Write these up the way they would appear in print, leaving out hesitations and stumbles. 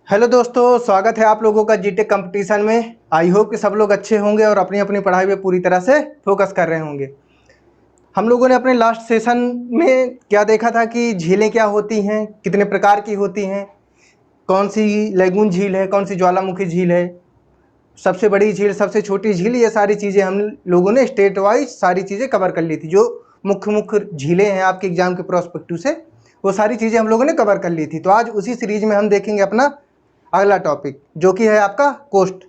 Hello दोस्तों, स्वागत है आप लोगों का जीटेक कंपटीशन में। आई होप कि सब लोग अच्छे होंगे और अपनी अपनी पढ़ाई पे पूरी तरह से फोकस कर रहे होंगे। हम लोगों ने अपने लास्ट सेशन में क्या देखा था कि झीलें क्या होती हैं, कितने प्रकार की होती हैं, कौन सी लैगून झील है, कौन सी ज्वालामुखी झील है, सबसे बड़ी झील, सबसे छोटी झील, ये सारी चीज़ें हम लोगों ने स्टेट वाइज सारी चीज़ें कवर कर ली थी। जो मुख्य मुख्य झीलें हैं आपके एग्जाम के प्रोस्पेक्टिव से, वो सारी चीज़ें हम लोगों ने कवर कर ली थी। तो आज उसी सीरीज में हम देखेंगे अपना अगला टॉपिक, जो कि है आपका कोस्ट।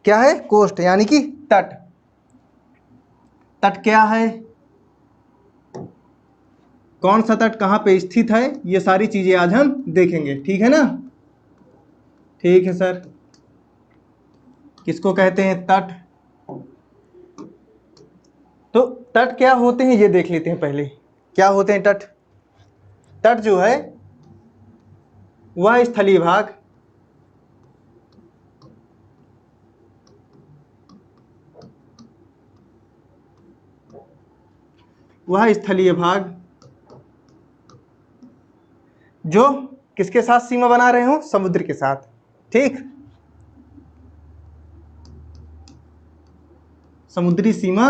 क्या है? कोस्ट यानी कि तट। तट क्या है, कौन सा तट कहाँ पे स्थित है, ये सारी चीजें आज हम देखेंगे। ठीक है ना? ठीक है सर। किसको कहते हैं तट? तो तट क्या होते हैं ये देख लेते हैं पहले। क्या होते हैं तट? तट जो है वह स्थलीय भाग, वह स्थलीय भाग जो किसके साथ सीमा बना रहे हो? समुद्र के साथ। ठीक, समुद्री सीमा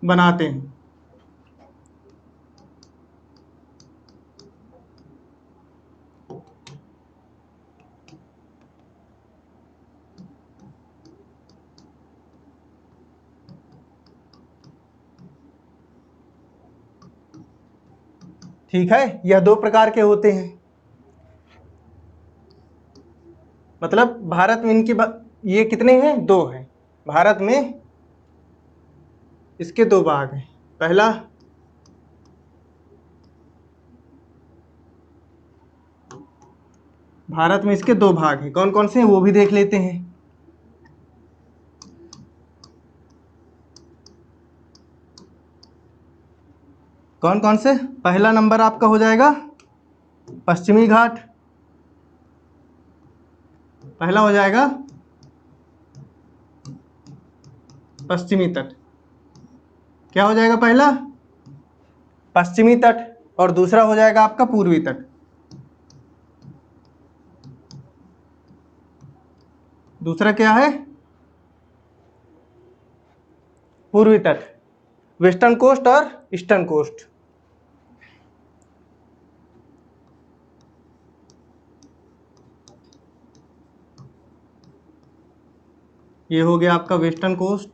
बनाते हैं। ठीक है, यह दो प्रकार के होते हैं। मतलब भारत में इनकी ये कितने हैं? दो हैं। भारत में इसके दो भाग हैं। पहला भारत में इसके दो भाग हैं, कौन कौन से हैं वो भी देख लेते हैं। कौन कौन से? पहला नंबर आपका हो जाएगा पश्चिमी घाट। पहला हो जाएगा पश्चिमी तट। क्या हो जाएगा? पहला पश्चिमी तट, और दूसरा हो जाएगा आपका पूर्वी तट। दूसरा क्या है? पूर्वी तट, वेस्टर्न कोस्ट और ईस्टर्न कोस्ट। ये हो गया आपका वेस्टर्न कोस्ट,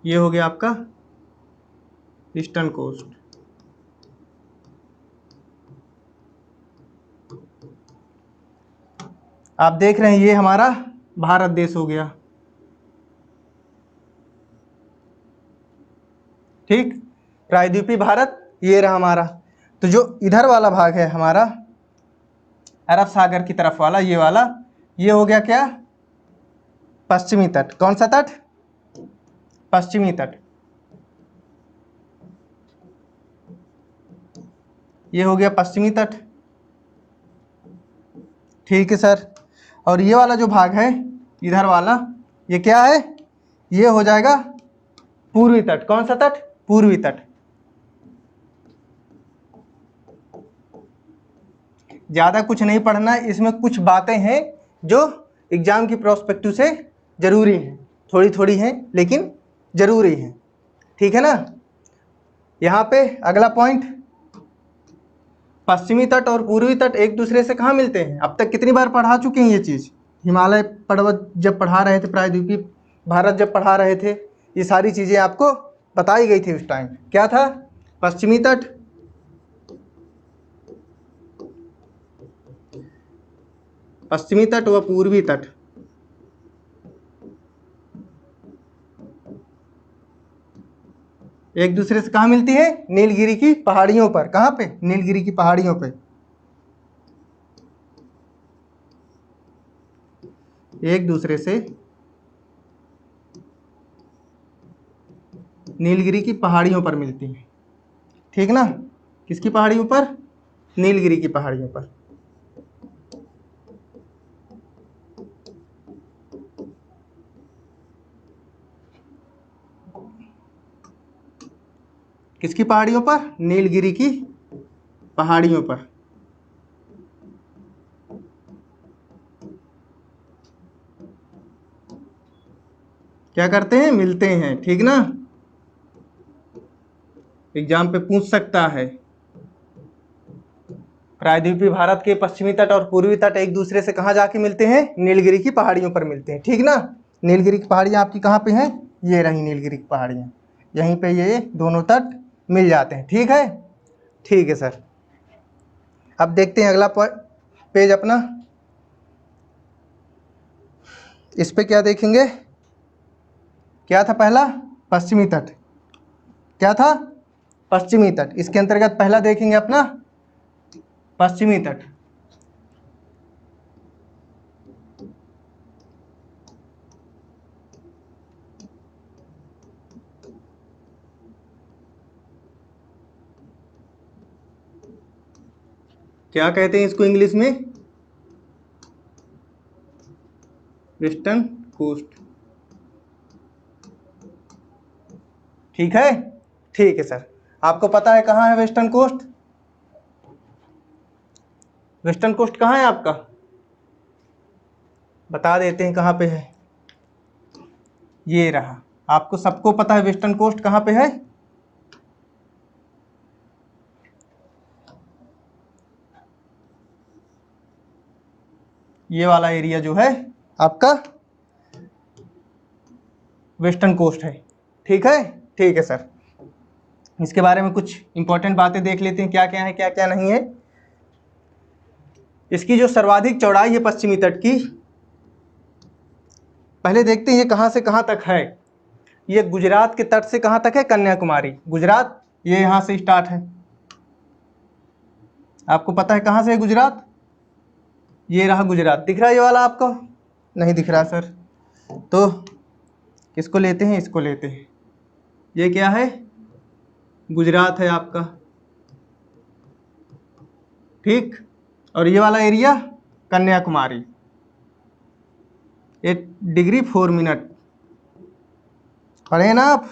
ये हो गया आपका ईस्टर्न कोस्ट। आप देख रहे हैं ये हमारा भारत देश हो गया। ठीक, प्रायद्वीपीय भारत ये रहा हमारा। तो जो इधर वाला भाग है हमारा अरब सागर की तरफ वाला, ये वाला, ये हो गया क्या? पश्चिमी तट। कौन सा तट? पश्चिमी तट। ये हो गया पश्चिमी तट। ठीक है सर। और ये वाला जो भाग है इधर वाला, ये क्या है? ये हो जाएगा पूर्वी तट। कौन सा तट? पूर्वी तट। ज्यादा कुछ नहीं पढ़ना, इसमें कुछ बातें हैं जो एग्जाम की प्रोस्पेक्टिव से जरूरी हैं। थोड़ी थोड़ी हैं लेकिन जरूरी हैं। ठीक है ना? यहाँ पे अगला पॉइंट, पश्चिमी तट और पूर्वी तट एक दूसरे से कहाँ मिलते हैं? अब तक कितनी बार पढ़ा चुके हैं ये चीज़? हिमालय पर्वत जब पढ़ा रहे थे, प्रायद्वीपीय भारत जब पढ़ा रहे थे, ये सारी चीज़ें आपको बताई गई थी उस टाइम। क्या था? पश्चिमी तट, पश्चिमी तट व पूर्वी तट। एक दूसरे से कहाँ मिलती है? नीलगिरी की पहाड़ियों पर। कहाँ पे? नीलगिरी की पहाड़ियों पे एक दूसरे से नीलगिरी की पहाड़ियों पर मिलती है। ठीक ना? किसकी पहाड़ियों पर? नीलगिरी की पहाड़ियों पर। किसकी पहाड़ियों पर? नीलगिरी की पहाड़ियों पर। क्या करते हैं, मिलते हैं, ठीक ना। एग्जाम पे पूछ सकता है। प्रायद्वीपीय भारत के पश्चिमी तट और पूर्वी तट एक दूसरे से कहाँ जाके मिलते हैं, नीलगिरी की पहाड़ियों पर मिलते हैं, ठीक ना। नीलगिरी की पहाड़ियाँ आपकी कहाँ पे हैं, ये रही नीलगिरी की पहाड़ियाँ, यहीं पे ये दोनों तट मिल जाते हैं, ठीक है। ठीक है सर, अब देखते हैं अगला पेज अपना। इस पे क्या देखेंगे, क्या था पहला, पश्चिमी तट, क्या था, पश्चिमी तट। इसके अंतर्गत पहला देखेंगे अपना पश्चिमी तट। क्या कहते हैं इसको इंग्लिश में, वेस्टर्न कोस्ट, ठीक है। ठीक है सर, आपको पता है कहाँ है वेस्टर्न कोस्ट, वेस्टर्न कोस्ट कहाँ है आपका, बता देते हैं कहाँ पे है। ये रहा, आपको सबको पता है वेस्टर्न कोस्ट कहाँ पे है। ये वाला एरिया जो है आपका वेस्टर्न कोस्ट है, ठीक है। ठीक है सर, इसके बारे में कुछ इंपॉर्टेंट बातें देख लेते हैं, क्या क्या है क्या क्या नहीं है। इसकी जो सर्वाधिक चौड़ाई है पश्चिमी तट की, पहले देखते हैं ये कहाँ से कहाँ तक है। ये गुजरात के तट से कहाँ तक है, कन्याकुमारी, गुजरात ये यहाँ से स्टार्ट है। आपको पता है कहाँ से है गुजरात, ये रहा गुजरात, दिख रहा है ये वाला आपको, नहीं दिख रहा सर, तो किसको लेते हैं, इसको लेते हैं। ये क्या है, गुजरात है आपका, ठीक। और ये वाला एरिया कन्याकुमारी, 8 डिग्री 4 मिनट, पढ़े ना आप,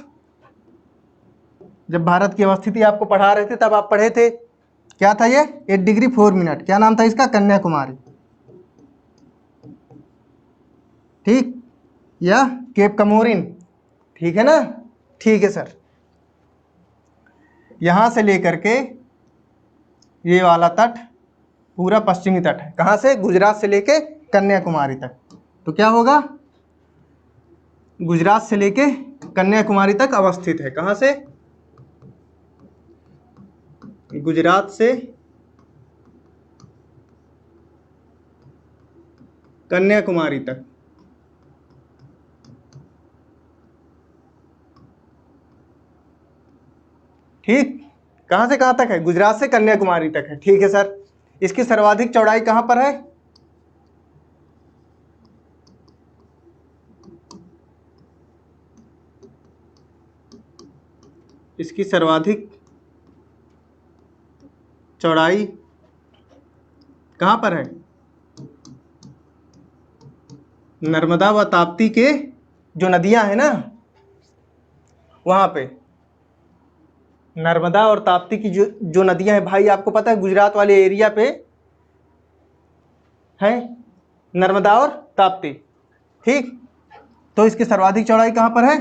जब भारत की अवस्थिति आपको पढ़ा रहे थे तब आप पढ़े थे, क्या था ये, 8 डिग्री 4 मिनट, क्या नाम था इसका, कन्याकुमारी, ठीक, या केप कमोरिन, ठीक है ना। ठीक है सर, यहां से लेकर के ये वाला तट पूरा पश्चिमी तट है, कहां से, गुजरात से लेके कन्याकुमारी तक। तो क्या होगा, गुजरात से लेके कन्याकुमारी तक अवस्थित है, कहां से, गुजरात से कन्याकुमारी तक, ठीक। कहां से कहां तक है, गुजरात से कन्याकुमारी तक है, ठीक है सर। इसकी सर्वाधिक चौड़ाई कहां पर है, इसकी सर्वाधिक चौड़ाई कहां पर है, नर्मदा व ताप्ती के जो नदियां हैं ना, वहां पे नर्मदा और ताप्ती की जो नदियां हैं भाई, आपको पता है गुजरात वाले एरिया पे है नर्मदा और ताप्ती, ठीक। तो इसकी सर्वाधिक चौड़ाई कहां पर है,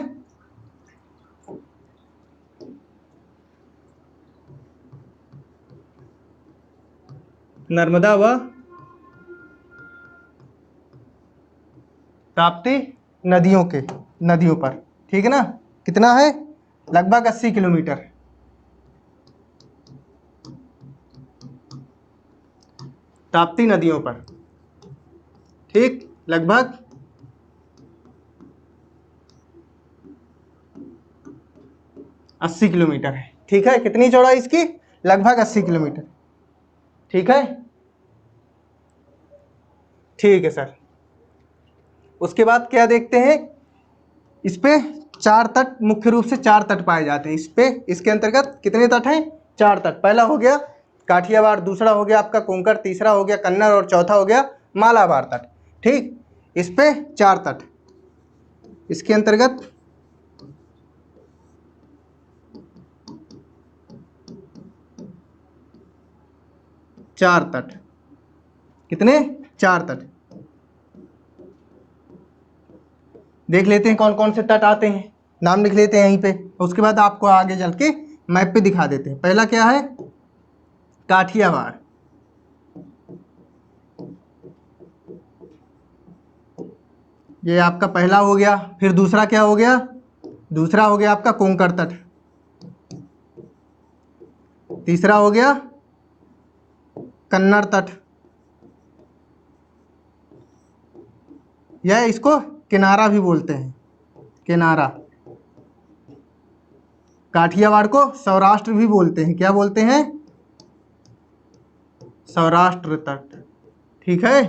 नर्मदा व ताप्ती नदियों पर, ठीक है ना। कितना है, लगभग 80 किलोमीटर, ताप्ती नदियों पर, ठीक, लगभग 80 किलोमीटर है, ठीक है। कितनी चौड़ाई इसकी, लगभग 80 किलोमीटर, ठीक है। ठीक है सर, उसके बाद क्या देखते हैं, इस पे 4 तट, मुख्य रूप से 4 तट पाए जाते हैं इस पे, इसके अंतर्गत कितने तट हैं, 4 तट। पहला हो गया काठियावाड़, दूसरा हो गया आपका कोंकण, तीसरा हो गया कन्नड़ और चौथा हो गया मालाबार तट, ठीक। इस पे 4 तट, इसके अंतर्गत 4 तट, कितने, 4 तट। देख लेते हैं कौन कौन से तट आते हैं, नाम लिख लेते हैं यहीं पे, उसके बाद आपको आगे चल के मैप पे दिखा देते हैं। पहला क्या है, काठियावाड़। ये आपका पहला हो गया। फिर दूसरा क्या हो गया, दूसरा हो गया आपका कोंकण तट। तीसरा हो गया कन्नड़ तट, या इसको किनारा भी बोलते हैं, किनारा। काठियावाड़ को सौराष्ट्र भी बोलते हैं, क्या बोलते हैं, सौराष्ट्र तट। ठीक है,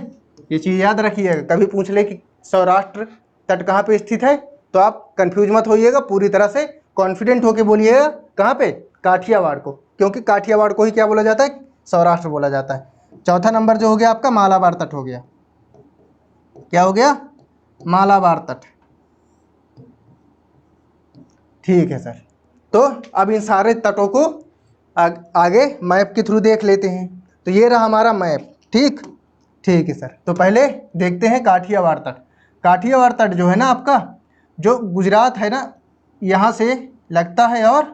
ये चीज़ याद रखिएगा, कभी पूछ ले कि सौराष्ट्र तट कहाँ पे स्थित है तो आप कंफ्यूज मत होइएगा, पूरी तरह से कॉन्फिडेंट होके बोलिएगा कहाँ पे, काठियावाड़ को, क्योंकि काठियावाड़ को ही क्या बोला जाता है, सौराष्ट्र बोला जाता है। चौथा नंबर जो हो गया आपका मालाबार तट हो गया, क्या हो गया, मालाबार तट। ठीक है सर, तो अब इन सारे तटों को आगे मैप के थ्रू देख लेते हैं। तो ये रहा हमारा मैप, ठीक, ठीक है सर। तो पहले देखते हैं काठियावाड़ तट। काठियावाड़ तट जो है ना आपका, जो गुजरात है ना, यहाँ से लगता है और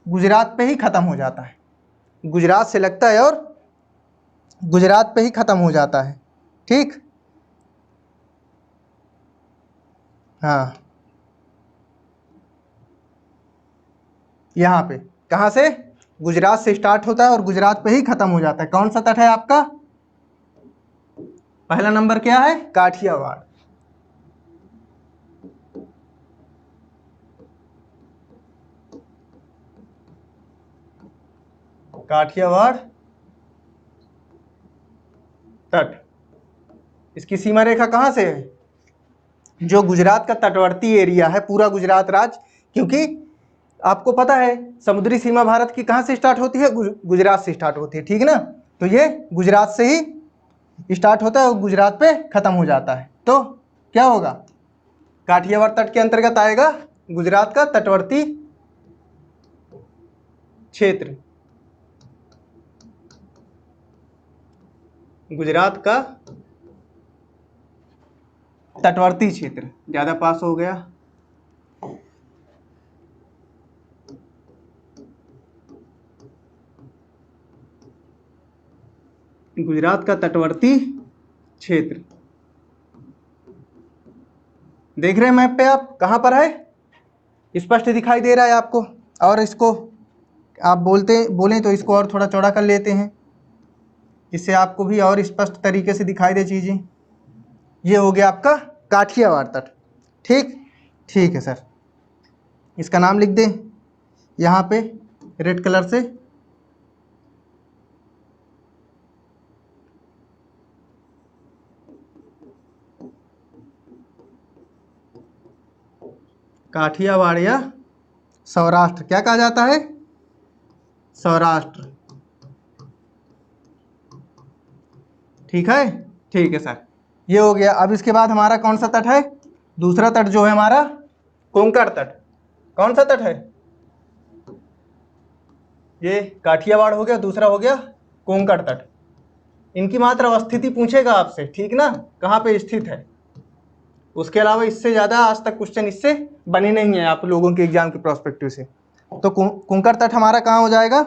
गुजरात पे ही ख़त्म हो जाता है, गुजरात से लगता है और गुजरात पे ही ख़त्म हो जाता है, ठीक। हाँ, यहाँ पे कहाँ से, गुजरात से स्टार्ट होता है और गुजरात पे ही ख़त्म हो जाता है। कौन सा तट है आपका, पहला नंबर क्या है, काठियावाड़। काठियावाड़ तट, इसकी सीमा रेखा कहाँ से है, जो गुजरात का तटवर्ती एरिया है, पूरा गुजरात राज्य, क्योंकि आपको पता है समुद्री सीमा भारत की कहाँ से स्टार्ट होती है, गुजरात से स्टार्ट होती है, ठीक ना। तो ये गुजरात से ही स्टार्ट होता है और गुजरात पे खत्म हो जाता है। तो क्या होगा, काठियावाड़ तट के अंतर्गत आएगा गुजरात का तटवर्ती क्षेत्र, गुजरात का तटवर्ती क्षेत्र। ज्यादा पास हो गया, गुजरात का तटवर्ती क्षेत्र। देख रहे हैं मैप पे आप, कहाँ पर है, स्पष्ट दिखाई दे रहा है आपको। और इसको आप बोलें तो इसको और थोड़ा चौड़ा कर लेते हैं, जिससे आपको भी और स्पष्ट तरीके से दिखाई दे चीज़ें। ये हो गया आपका काठियावाड़ तट, ठीक, ठीक है सर। इसका नाम लिख दें यहाँ पे रेड कलर से, काठियावाड़ या सौराष्ट्र, क्या कहा जाता है, सौराष्ट्र। ठीक है, ठीक है सर, ये हो गया। अब इसके बाद हमारा कौन सा तट है, दूसरा तट जो है हमारा कोंकण तट। कौन सा तट है, ये काठियावाड़ हो गया, दूसरा हो गया कोंकण तट। इनकी मात्र अवस्थिति पूछेगा आपसे, ठीक ना, कहाँ पे स्थित है। उसके अलावा इससे ज़्यादा आज तक क्वेश्चन इससे बने नहीं है आप लोगों के एग्जाम के प्रोस्पेक्टिव से। तो कोंकण तट हमारा कहाँ हो जाएगा,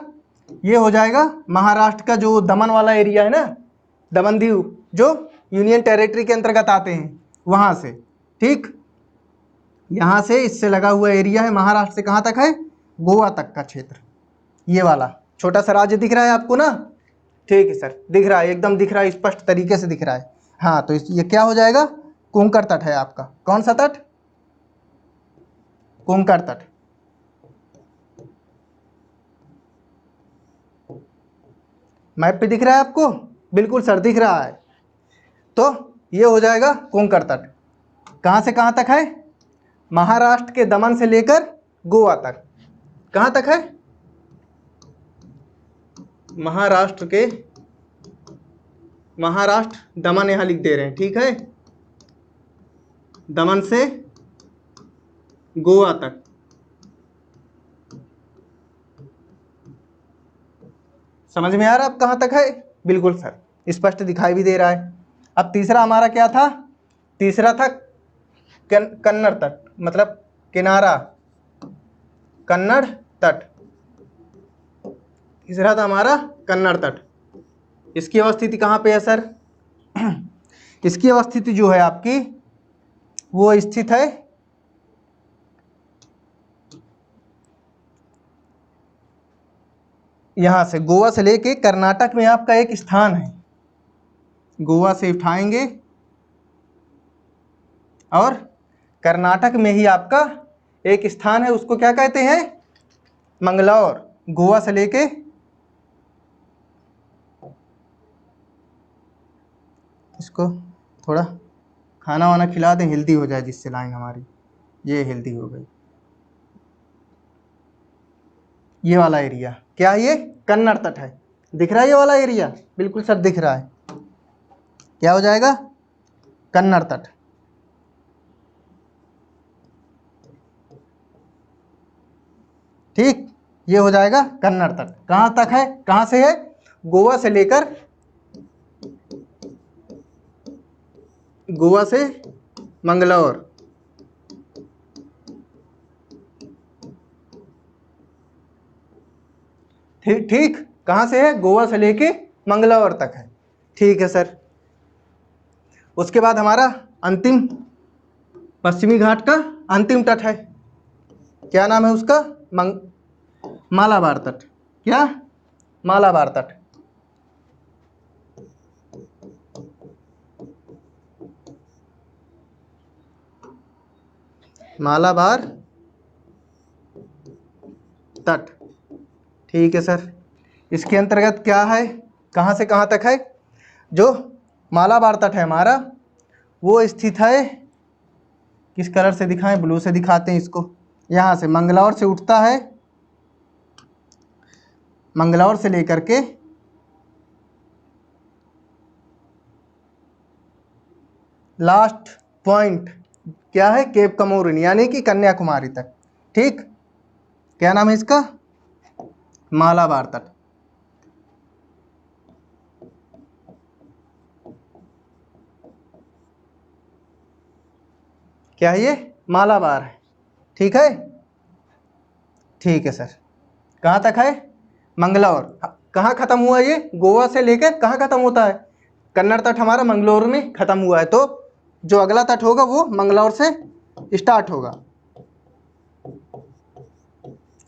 ये हो जाएगा महाराष्ट्र का जो दमन वाला एरिया है ना, दमन दीव, जो यूनियन टेरिटरी के अंतर्गत आते हैं वहाँ से, ठीक। यहाँ से इससे लगा हुआ एरिया है, महाराष्ट्र से कहाँ तक है, गोवा तक का क्षेत्र। ये वाला छोटा सा राज्य दिख रहा है आपको ना, ठीक है सर, दिख रहा है, एकदम दिख रहा है, स्पष्ट तरीके से दिख रहा है। हाँ, तो ये क्या हो जाएगा, कोंकण तट है आपका। कौन सा तट, कोंकण तट। मैप पे दिख रहा है आपको, बिल्कुल सर दिख रहा है। तो ये हो जाएगा कोंकण तट। कहाँ से कहाँ तक है, महाराष्ट्र के दमन से लेकर गोवा तक। कहाँ तक है, महाराष्ट्र के, महाराष्ट्र दमन यहां लिख दे रहे हैं, ठीक है, दमन से गोवा तक। समझ में आ रहा है अब कहाँ तक है, बिल्कुल सर, स्पष्ट दिखाई भी दे रहा है। अब तीसरा हमारा क्या था, तीसरा था कन्नड़ तट मतलब किनारा, कन्नड़ तट। तीसरा था हमारा कन्नड़ तट। इसकी अवस्थिति कहाँ पे है सर? इसकी अवस्थिति जो है आपकी वो स्थित है यहां से, गोवा से लेके कर्नाटक में आपका एक स्थान है। गोवा से उठाएंगे और कर्नाटक में ही आपका एक स्थान है, उसको क्या कहते हैं? मंगलौर। गोवा से लेके इसको थोड़ा खाना वाना खिला दें, हेल्दी हो जाए, जिससे लाइन हमारी ये हेल्दी हो गई। ये वाला एरिया क्या है? ये कन्नड़ तट है। दिख रहा है ये वाला एरिया? बिल्कुल सर दिख रहा है। क्या हो जाएगा? कन्नड़ तट। ठीक, ये हो जाएगा कन्नड़ तट। कहाँ तक है? कहाँ से है? गोवा से लेकर, गोवा से मंगलौर। ठीक ठीक, कहाँ से है? गोवा से लेके मंगलौर तक है। ठीक है सर। उसके बाद हमारा अंतिम पश्चिमी घाट का अंतिम तट है, क्या नाम है उसका? मालाबार तट। क्या? मालाबार तट। मालाबार तट। ठीक है सर। इसके अंतर्गत क्या है? कहाँ से कहाँ तक है? जो मालाबार तट है हमारा वो स्थित है, किस कलर से दिखाएं? ब्लू से दिखाते हैं इसको। यहाँ से मंगलौर से उठता है, मंगलौर से लेकर के लास्ट पॉइंट क्या है? केप कमोरिन यानी कि कन्याकुमारी तक। ठीक, क्या नाम है इसका? मालाबार तट। क्या है ये? मालाबार है। ठीक है, ठीक है सर। कहाँ तक है? मंगलौर। कहाँ खत्म हुआ ये? गोवा से लेकर कहाँ खत्म होता है? कन्नड़ तट हमारा मंगलौर में खत्म हुआ है, तो जो अगला तट होगा वो मंगलौर से स्टार्ट होगा।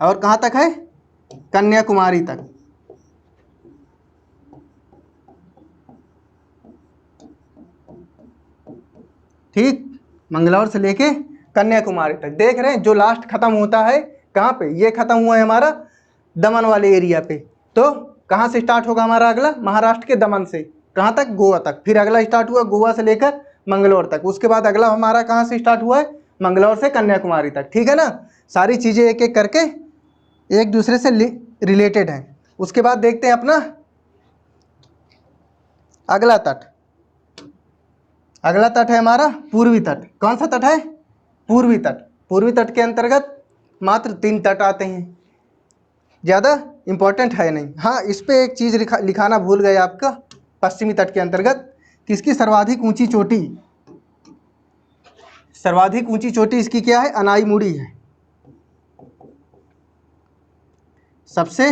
और कहाँ तक है? कन्याकुमारी तक। ठीक, मंगलौर से लेके कन्याकुमारी तक। देख रहे हैं जो लास्ट खत्म होता है कहाँ पे? ये खत्म हुआ है हमारा दमन वाले एरिया पे। तो कहाँ से स्टार्ट होगा हमारा अगला? महाराष्ट्र के दमन से कहाँ तक? गोवा तक। फिर अगला स्टार्ट हुआ गोवा से लेकर मंगलौर तक। उसके बाद अगला हमारा कहाँ से स्टार्ट हुआ है? मंगलौर से कन्याकुमारी तक। ठीक है ना? सारी चीज़ें एक एक करके एक दूसरे से रिलेटेड हैं। उसके बाद देखते हैं अपना अगला तट। अगला तट है हमारा पूर्वी तट। कौन सा तट है? पूर्वी तट। पूर्वी तट के अंतर्गत मात्र 3 तट आते हैं, ज़्यादा इंपॉर्टेंट है नहीं। हाँ, इस पे एक चीज़ लिखाना भूल गए आपका, पश्चिमी तट के अंतर्गत किसकी सर्वाधिक ऊंची चोटी? सर्वाधिक ऊंची चोटी इसकी क्या है? अनाईमुड़ी है। सबसे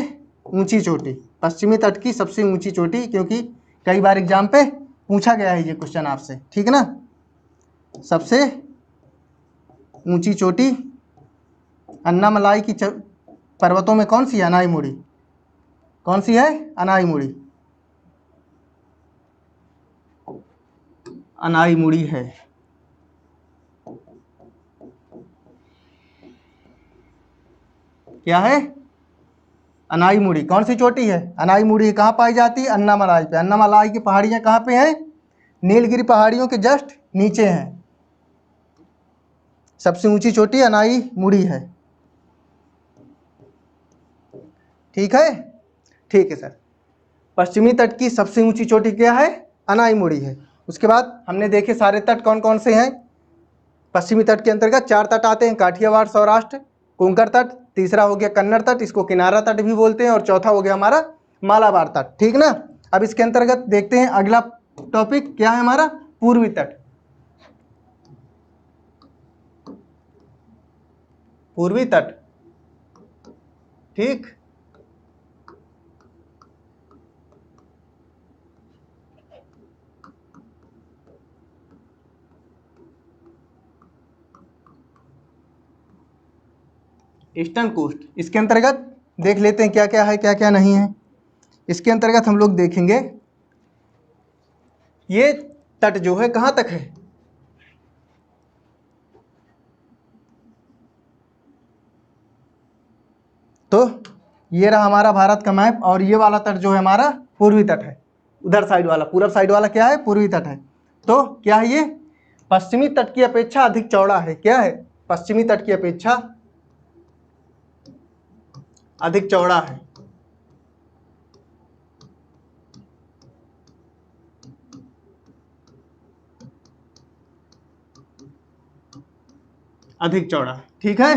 ऊंची चोटी पश्चिमी तट की सबसे ऊंची चोटी, क्योंकि कई बार एग्जाम पे पूछा गया है ये क्वेश्चन आपसे। ठीक ना? सबसे ऊंची चोटी अन्नामलाई की पर्वतों में कौन सी है? अनाईमुड़ी। कौन सी है? अनाईमुड़ी। अनाईमुड़ी है। क्या है? अनाईमुड़ी। कौन सी चोटी है? अनाईमुड़ी। कहाँ पाई जाती है? अन्नामलाई पे। अन्नामलाई की पहाड़ियाँ कहाँ पे हैं? नीलगिरी पहाड़ियों के जस्ट नीचे हैं। सबसे ऊंची चोटी अनाईमुड़ी है। ठीक है, ठीक है सर। पश्चिमी तट की सबसे ऊंची चोटी क्या है? अनाईमुड़ी है। उसके बाद हमने देखे सारे तट कौन कौन से हैं। पश्चिमी तट के अंतर्गत 4 तट आते हैं, काठियावाड़, सौराष्ट्र, कोंकण तट। तीसरा हो गया कन्नड़ तट, इसको किनारा तट भी बोलते हैं। और चौथा हो गया हमारा मालाबार तट। ठीक ना? अब इसके अंतर्गत देखते हैं अगला टॉपिक क्या है हमारा? पूर्वी तट। पूर्वी तट, ठीक। ईस्टर्न कोस्ट, इसके अंतर्गत देख लेते हैं क्या क्या है क्या क्या नहीं है। इसके अंतर्गत हम लोग देखेंगे ये तट जो है कहाँ तक है, तो ये रहा हमारा भारत का मैप और ये वाला तट जो है हमारा पूर्वी तट है। उधर साइड वाला, पूरब साइड वाला क्या है, पूर्वी तट है। तो क्या है, ये पश्चिमी तट की अपेक्षा अधिक चौड़ा है। क्या है, पश्चिमी तट की अपेक्षा अधिक चौड़ा है। अधिक चौड़ा है, ठीक है।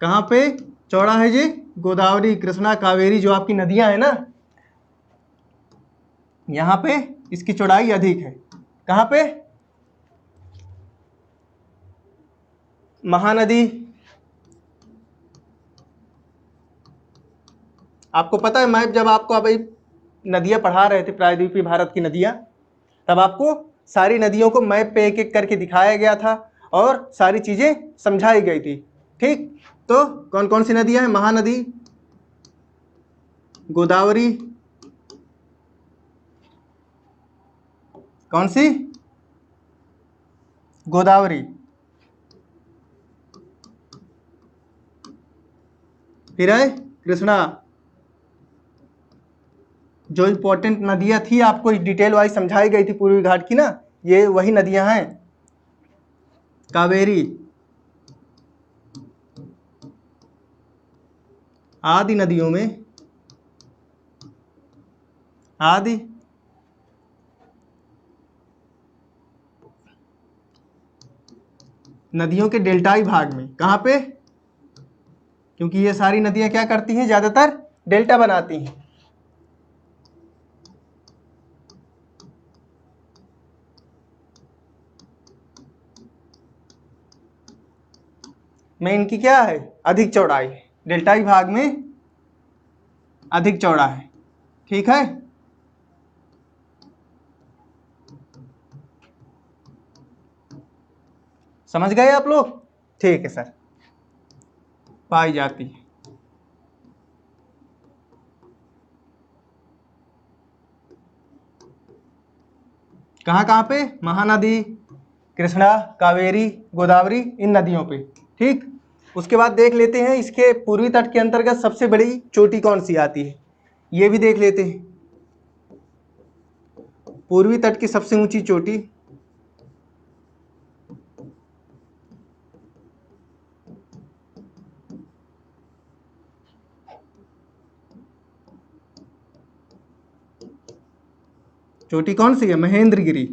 कहाँ पे चौड़ा है जी, गोदावरी, कृष्णा, कावेरी जो आपकी नदियां हैं ना, यहां पे इसकी चौड़ाई अधिक है। कहाँ पे, महानदी, आपको पता है मैप जब आपको अभी नदियां पढ़ा रहे थे, प्रायद्वीपीय भारत की नदियां, तब आपको सारी नदियों को मैप पे एक एक करके दिखाया गया था और सारी चीजें समझाई गई थी, ठीक। तो कौन कौन सी नदियां हैं, महानदी, गोदावरी, कौन सी, गोदावरी, फिर है कृष्णा। जो इंपॉर्टेंट नदियां थी आपको डिटेल वाइज समझाई गई थी पूर्वी घाट की ना, ये वही नदियां हैं। कावेरी, आदि नदियों में, आदि नदियों के डेल्टाई भाग में, कहाँ पे, क्योंकि ये सारी नदियां क्या करती हैं, ज्यादातर डेल्टा बनाती हैं। में इनकी क्या है, अधिक चौड़ाई, डेल्टाई भाग में अधिक चौड़ा है, ठीक है। समझ गए आप लोग, ठीक है सर। पाई जाती है, कहाँ कहाँ पे, महानदी, कृष्णा, कावेरी, गोदावरी, इन नदियों पे, ठीक। उसके बाद देख लेते हैं इसके पूर्वी तट के अंतर्गत सबसे बड़ी चोटी कौन सी आती है, ये भी देख लेते हैं। पूर्वी तट की सबसे ऊंची चोटी, चोटी कौन सी है, महेंद्रगिरी।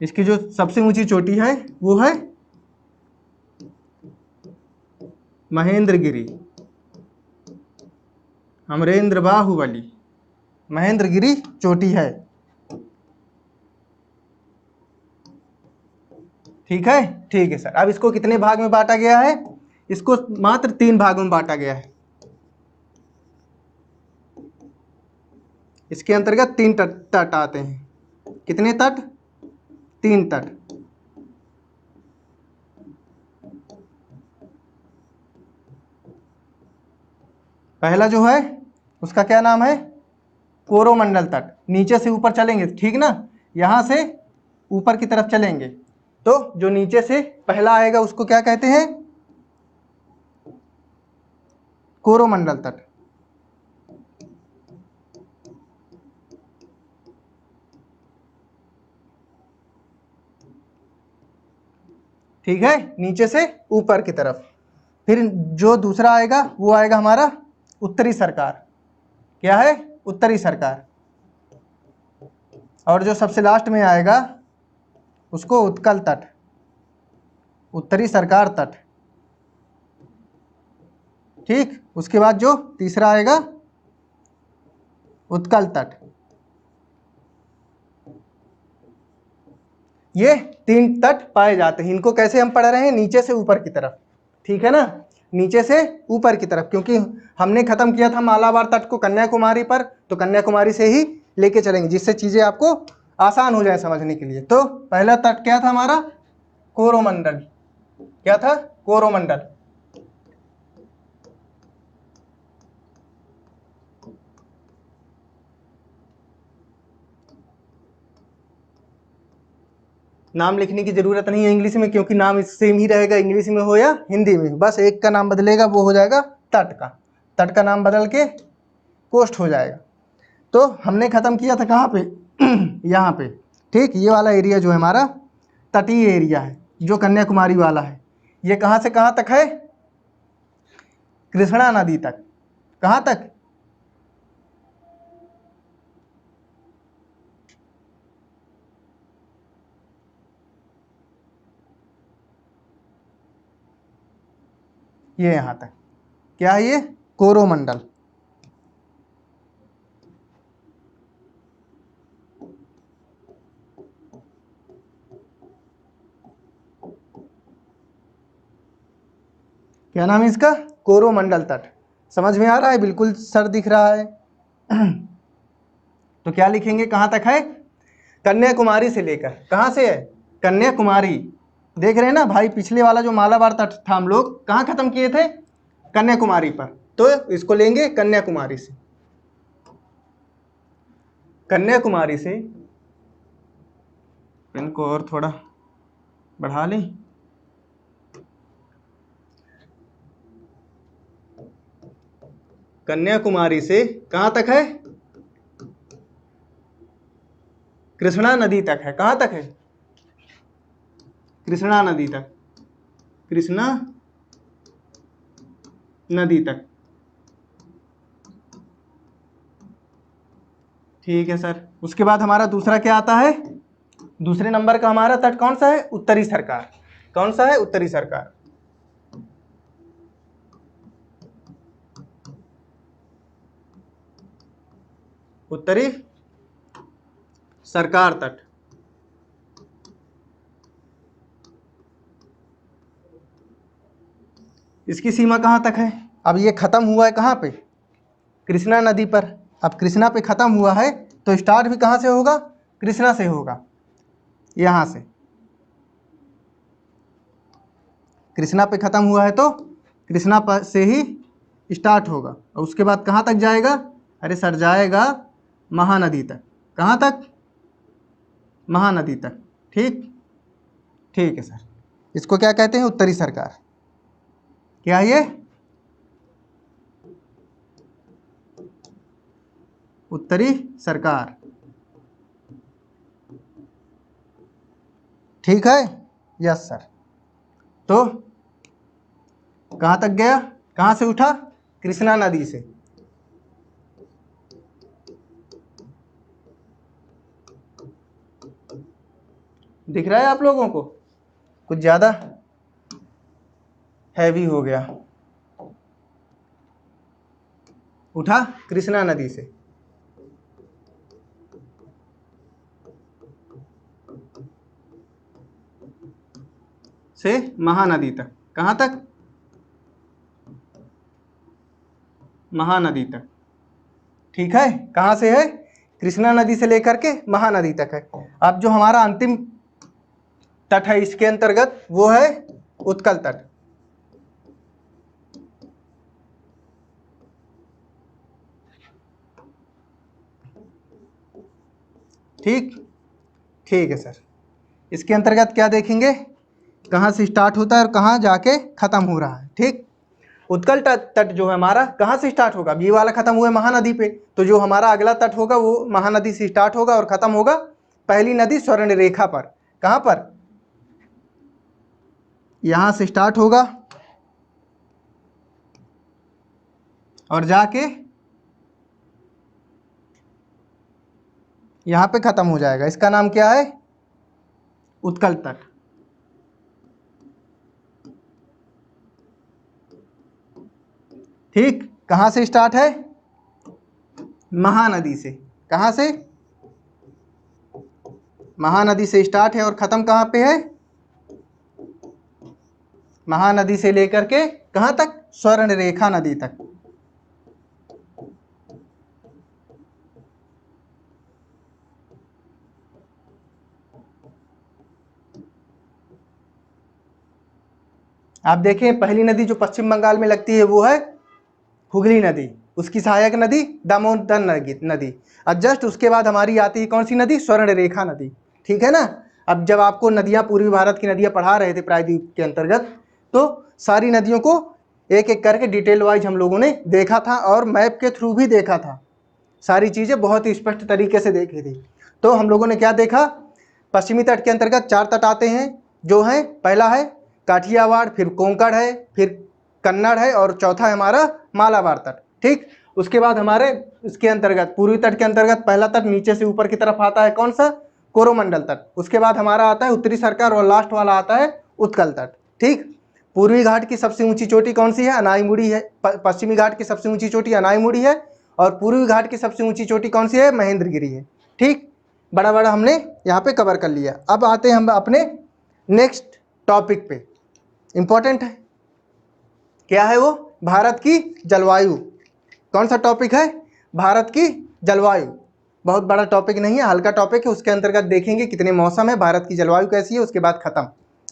इसकी जो सबसे ऊंची चोटी है वो है महेंद्रगिरी, अमरेंद्र बाहुबली, महेंद्रगिरी चोटी है, ठीक है। ठीक है सर, अब इसको कितने भाग में बांटा गया है, इसको मात्र 3 भागों में बांटा गया है। इसके अंतर्गत 3 तट आते हैं। कितने तट, 3 तट। पहला जो है उसका क्या नाम है, कोरोमंडल तट, नीचे से ऊपर चलेंगे, ठीक ना, यहां से ऊपर की तरफ चलेंगे तो जो नीचे से पहला आएगा उसको क्या कहते हैं, कोरोमंडल तट, ठीक है, नीचे से ऊपर की तरफ। फिर जो दूसरा आएगा वो आएगा हमारा उत्तरी सरकार, क्या है, उत्तरी सरकार। और जो सबसे लास्ट में आएगा उसको उत्कल तट, उत्तरी सरकार तट, ठीक। उसके बाद जो तीसरा आएगा उत्कल तट, ये 3 तट पाए जाते हैं। इनको कैसे हम पढ़ रहे हैं, नीचे से ऊपर की तरफ, ठीक है ना, नीचे से ऊपर की तरफ, क्योंकि हमने खत्म किया था मालाबार तट को कन्याकुमारी पर, तो कन्याकुमारी से ही लेके चलेंगे जिससे चीजें आपको आसान हो जाए समझने के लिए। तो पहला तट क्या था हमारा, कोरोमंडल। क्या था, कोरोमंडल। नाम लिखने की जरूरत नहीं है इंग्लिश में, क्योंकि नाम सेम ही रहेगा इंग्लिश में हो या हिंदी में, बस एक का नाम बदलेगा, वो हो जाएगा तट का। तट का नाम बदल के कोस्ट हो जाएगा। तो हमने खत्म किया था कहाँ पे यहाँ पे, ठीक। ये वाला एरिया जो है हमारा तटीय एरिया है, जो कन्याकुमारी वाला है। ये कहाँ से कहाँ तक है, कृष्णा नदी तक। कहाँ तक, ये यहाँ तक। क्या है ये, कोरोमंडल। क्या नाम है इसका, कोरोमंडल तट। समझ में आ रहा है, बिल्कुल सर दिख रहा है। तो क्या लिखेंगे, कहाँ तक है, कन्याकुमारी से लेकर, कहाँ से है, कन्याकुमारी। देख रहे हैं ना भाई, पिछले वाला जो मालाबार तट था हम लोग कहाँ खत्म किए थे, कन्याकुमारी पर। तो इसको लेंगे कन्याकुमारी से, कन्याकुमारी से। पेन को और थोड़ा बढ़ा लें, कन्याकुमारी से कहाँ तक है, कृष्णा नदी तक है। कहाँ तक है, कृष्णा नदी तक, कृष्णा नदी तक। ठीक है सर। उसके बाद हमारा दूसरा क्या आता है, दूसरे नंबर का हमारा तट कौन सा है, उत्तरी सरकार। कौन सा है, उत्तरी सरकार। उत्तरी सरकार तट। इसकी सीमा कहाँ तक है, अब ये खत्म हुआ है कहाँ पे, कृष्णा नदी पर। अब कृष्णा पे खत्म हुआ है तो स्टार्ट भी कहाँ से होगा, कृष्णा से होगा, यहाँ से। कृष्णा पे खत्म हुआ है तो कृष्णा से ही स्टार्ट होगा, और उसके बाद कहाँ तक जाएगा, अरे सर जाएगा महानदी तक। कहाँ तक, महानदी तक। ठीक, ठीक है सर। इसको क्या कहते हैं, उत्तरी सरकार। क्या ये, उत्तरी सरकार। ठीक है, यस सर। तो कहाँ तक गया, कहाँ से उठा, कृष्णा नदी से। दिख रहा है आप लोगों को, कुछ ज्यादा हैवी हो गया। उठा कृष्णा नदी से महानदी तक। कहाँ तक, महानदी तक। ठीक है, कहाँ से है, कृष्णा नदी से लेकर के महानदी तक है। अब जो हमारा अंतिम तट है इसके अंतर्गत, वो है उत्कल तट। ठीक, ठीक है सर। इसके अंतर्गत क्या देखेंगे, कहाँ से स्टार्ट होता है और कहाँ जाके खत्म हो रहा है। ठीक, उत्कल तट जो है हमारा कहाँ से स्टार्ट होगा, ये वाला खत्म हुआ है महानदी पे, तो जो हमारा अगला तट होगा वो महानदी से स्टार्ट होगा और खत्म होगा पहली नदी स्वर्ण रेखा पर। कहाँ पर, यहां से स्टार्ट होगा और जाके यहां पे खत्म हो जाएगा। इसका नाम क्या है, उत्कल तट। ठीक, कहां से स्टार्ट है, महानदी से। कहां से, महानदी से स्टार्ट है और खत्म कहाँ पे है? महानदी से लेकर के कहाँ तक? स्वर्ण रेखा नदी तक। आप देखें पहली नदी जो पश्चिम बंगाल में लगती है वो है हुगली नदी, उसकी सहायक नदी दामोदर नदी, और जस्ट उसके बाद हमारी आती है कौन सी नदी? स्वर्ण रेखा नदी। ठीक है ना। अब जब आपको नदियां, पूर्वी भारत की नदियां पढ़ा रहे थे प्रायद्वीप के अंतर्गत, तो सारी नदियों को एक एक करके डिटेल वाइज हम लोगों ने देखा था और मैप के थ्रू भी देखा था। सारी चीज़ें बहुत ही स्पष्ट तरीके से देखी थी। तो हम लोगों ने क्या देखा? पश्चिमी तट के अंतर्गत 4 तट आते हैं, जो है पहला है काठियावाड़, फिर कोंकण है, फिर कन्नड़ है और चौथा है हमारा मालाबार तट। ठीक। उसके बाद हमारे इसके अंतर्गत पूर्वी तट के अंतर्गत पहला तट नीचे से ऊपर की तरफ आता है कौन सा? कोरोमंडल तट। उसके बाद हमारा आता है उत्तरी सरकार और लास्ट वाला आता है उत्कल तट। ठीक। पूर्वी घाट की सबसे ऊंची चोटी कौन सी है? अनाईमुड़ी है। पश्चिमी घाट की सबसे ऊंची चोटी अनाईमुड़ी है और पूर्वी घाट की सबसे ऊंची चोटी कौन सी है? महेंद्रगिरी है। ठीक। बड़ा बड़ा हमने यहाँ पे कवर कर लिया। अब आते हैं हम अपने नेक्स्ट टॉपिक पे। इंपॉर्टेंट है, क्या है वो? भारत की जलवायु। कौन सा टॉपिक है? भारत की जलवायु। बहुत बड़ा टॉपिक नहीं है, हल्का टॉपिक है। उसके अंतर्गत देखेंगे कितने मौसम है, भारत की जलवायु कैसी है, उसके बाद खत्म,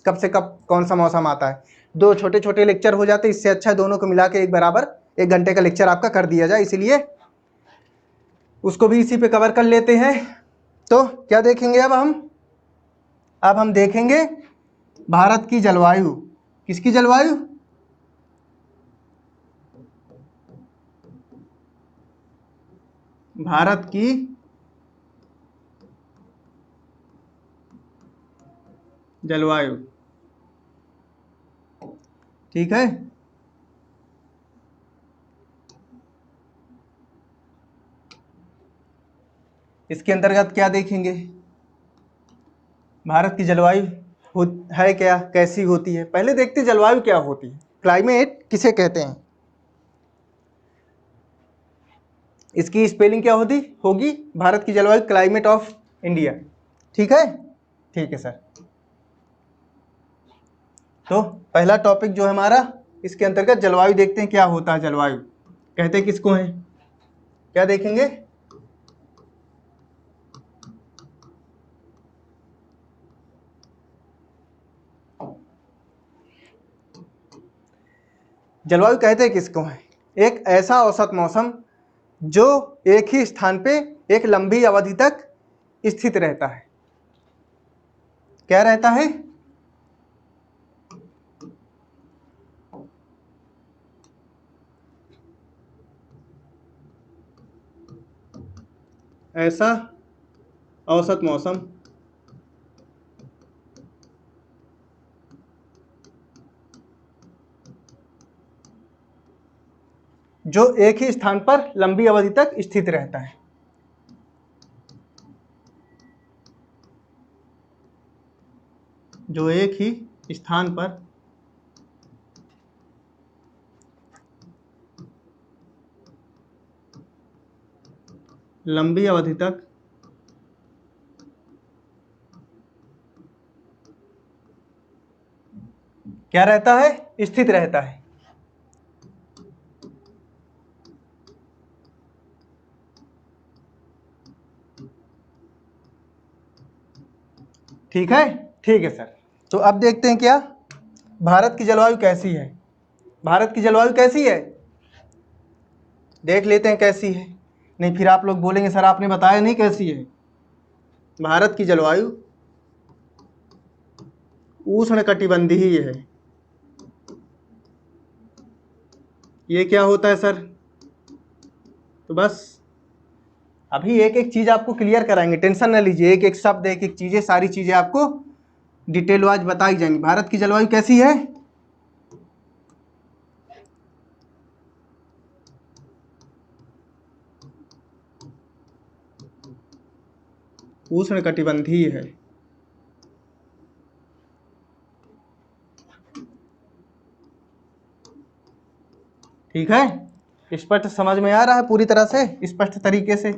कब से कब कौन सा मौसम आता है। 2 छोटे छोटे लेक्चर हो जाते, इससे अच्छा दोनों को मिला के एक बराबर 1 घंटे का लेक्चर आपका कर दिया जाए, इसीलिए उसको भी इसी पे कवर कर लेते हैं। तो क्या देखेंगे अब हम देखेंगे भारत की जलवायु। किसकी जलवायु? भारत की जलवायु। ठीक है। इसके अंतर्गत क्या देखेंगे? भारत की जलवायु है क्या, कैसी होती है? पहले देखते जलवायु क्या होती है, क्लाइमेट किसे कहते हैं। इसकी स्पेलिंग क्या होगी? भारत की जलवायु, क्लाइमेट ऑफ इंडिया। ठीक है। ठीक है सर। तो पहला टॉपिक जो है हमारा, इसके अंतर्गत जलवायु देखते हैं क्या होता है। जलवायु कहते किसको है? क्या देखेंगे? जलवायु कहते किसको है? एक ऐसा औसत मौसम जो एक ही स्थान पे एक लंबी अवधि तक स्थित रहता है। क्या रहता है? ऐसा औसत मौसम जो एक ही स्थान पर लंबी अवधि तक स्थित रहता है। जो एक ही स्थान पर लंबी अवधि तक क्या रहता है? स्थित रहता है। ठीक है। ठीक है सर। तो अब देखते हैं क्या भारत की जलवायु कैसी है। भारत की जलवायु कैसी है, देख लेते हैं कैसी है। नहीं फिर आप लोग बोलेंगे सर आपने बताया नहीं कैसी है। भारत की जलवायु उष्णकटिबंधीय है। ये क्या होता है सर? तो बस अभी एक एक चीज आपको क्लियर कराएंगे, टेंशन न लीजिए। एक एक शब्द, एक एक चीजें, सारी चीजें आपको डिटेल वाइज बताई जाएंगी। भारत की जलवायु कैसी है? उष्णकटिबंधीय है। ठीक है। स्पष्ट समझ में आ रहा है पूरी तरह से, स्पष्ट तरीके से?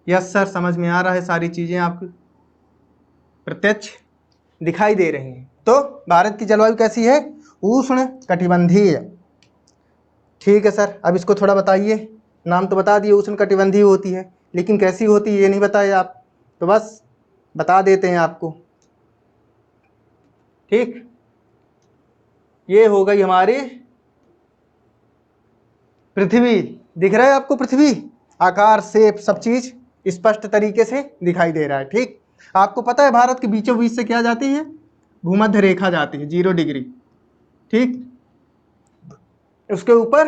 यस सर, समझ में आ रहा है सारी चीजें आपकी। प्रत्यक्ष दिखाई दे रही हैं। तो भारत की जलवायु कैसी है? उष्ण कटिबंधीय। ठीक है सर, अब इसको थोड़ा बताइए। नाम तो बता दिए उष्ण कटिबंधीय होती है, लेकिन कैसी होती है ये नहीं बताए आप, तो बस बता देते हैं आपको। ठीक, ये हो गई हमारी पृथ्वी। दिख रहा है आपको पृथ्वी? आकार, शेप, सब चीज स्पष्ट तरीके से दिखाई दे रहा है। ठीक, आपको पता है भारत के बीचों बीच से क्या जाती है? भूमध्य रेखा जाती है, 0 डिग्री। ठीक, उसके ऊपर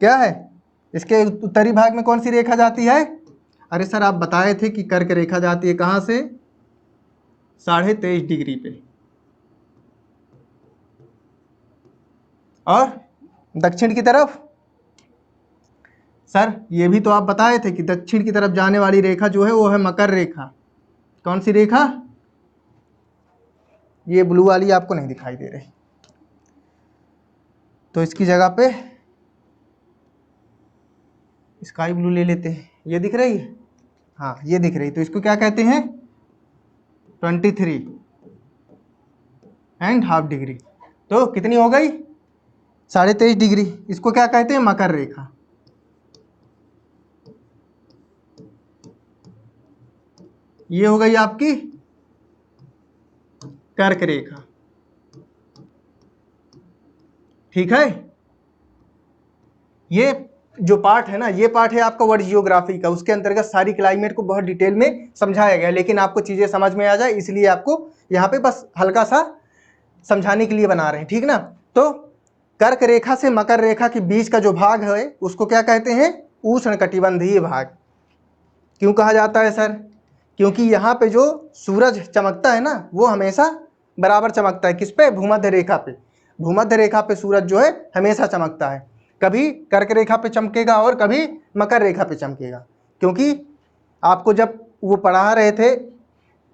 क्या है? इसके उत्तरी भाग में कौन सी रेखा जाती है? अरे सर, आप बताए थे कि कर्क रेखा जाती है कहां से? 23.5 डिग्री पे। और दक्षिण की तरफ? सर ये भी तो आप बताए थे कि दक्षिण की तरफ जाने वाली रेखा जो है वो है मकर रेखा। कौन सी रेखा? ये ब्लू वाली आपको नहीं दिखाई दे रही, तो इसकी जगह पे स्काई ब्लू ले लेते हैं। ये दिख रही है? हाँ, ये दिख रही। तो इसको क्या कहते हैं? 23.5 डिग्री। तो कितनी हो गई? 23.5 डिग्री। इसको क्या कहते हैं? मकर रेखा। ये हो गई आपकी कर्क रेखा। ठीक है, ये जो पार्ट है ना, ये पार्ट है आपका वर्ल्ड जियोग्राफी का। उसके अंतर्गत सारी क्लाइमेट को बहुत डिटेल में समझाया गया, लेकिन आपको चीजें समझ में आ जाए इसलिए आपको यहाँ पे बस हल्का सा समझाने के लिए बना रहे हैं। ठीक ना? तो कर्क रेखा से मकर रेखा के बीच का जो भाग है उसको क्या कहते हैं? उष्ण कटिबंधीय भाग। क्यों कहा जाता है सर? क्योंकि यहाँ पे जो सूरज चमकता है ना, वो हमेशा बराबर चमकता है। किस पे? भूमध्य रेखा पे। भूमध्य रेखा पे सूरज जो है हमेशा चमकता है। कभी कर्क रेखा पे चमकेगा और कभी मकर रेखा पे चमकेगा। क्योंकि आपको जब वो पढ़ा रहे थे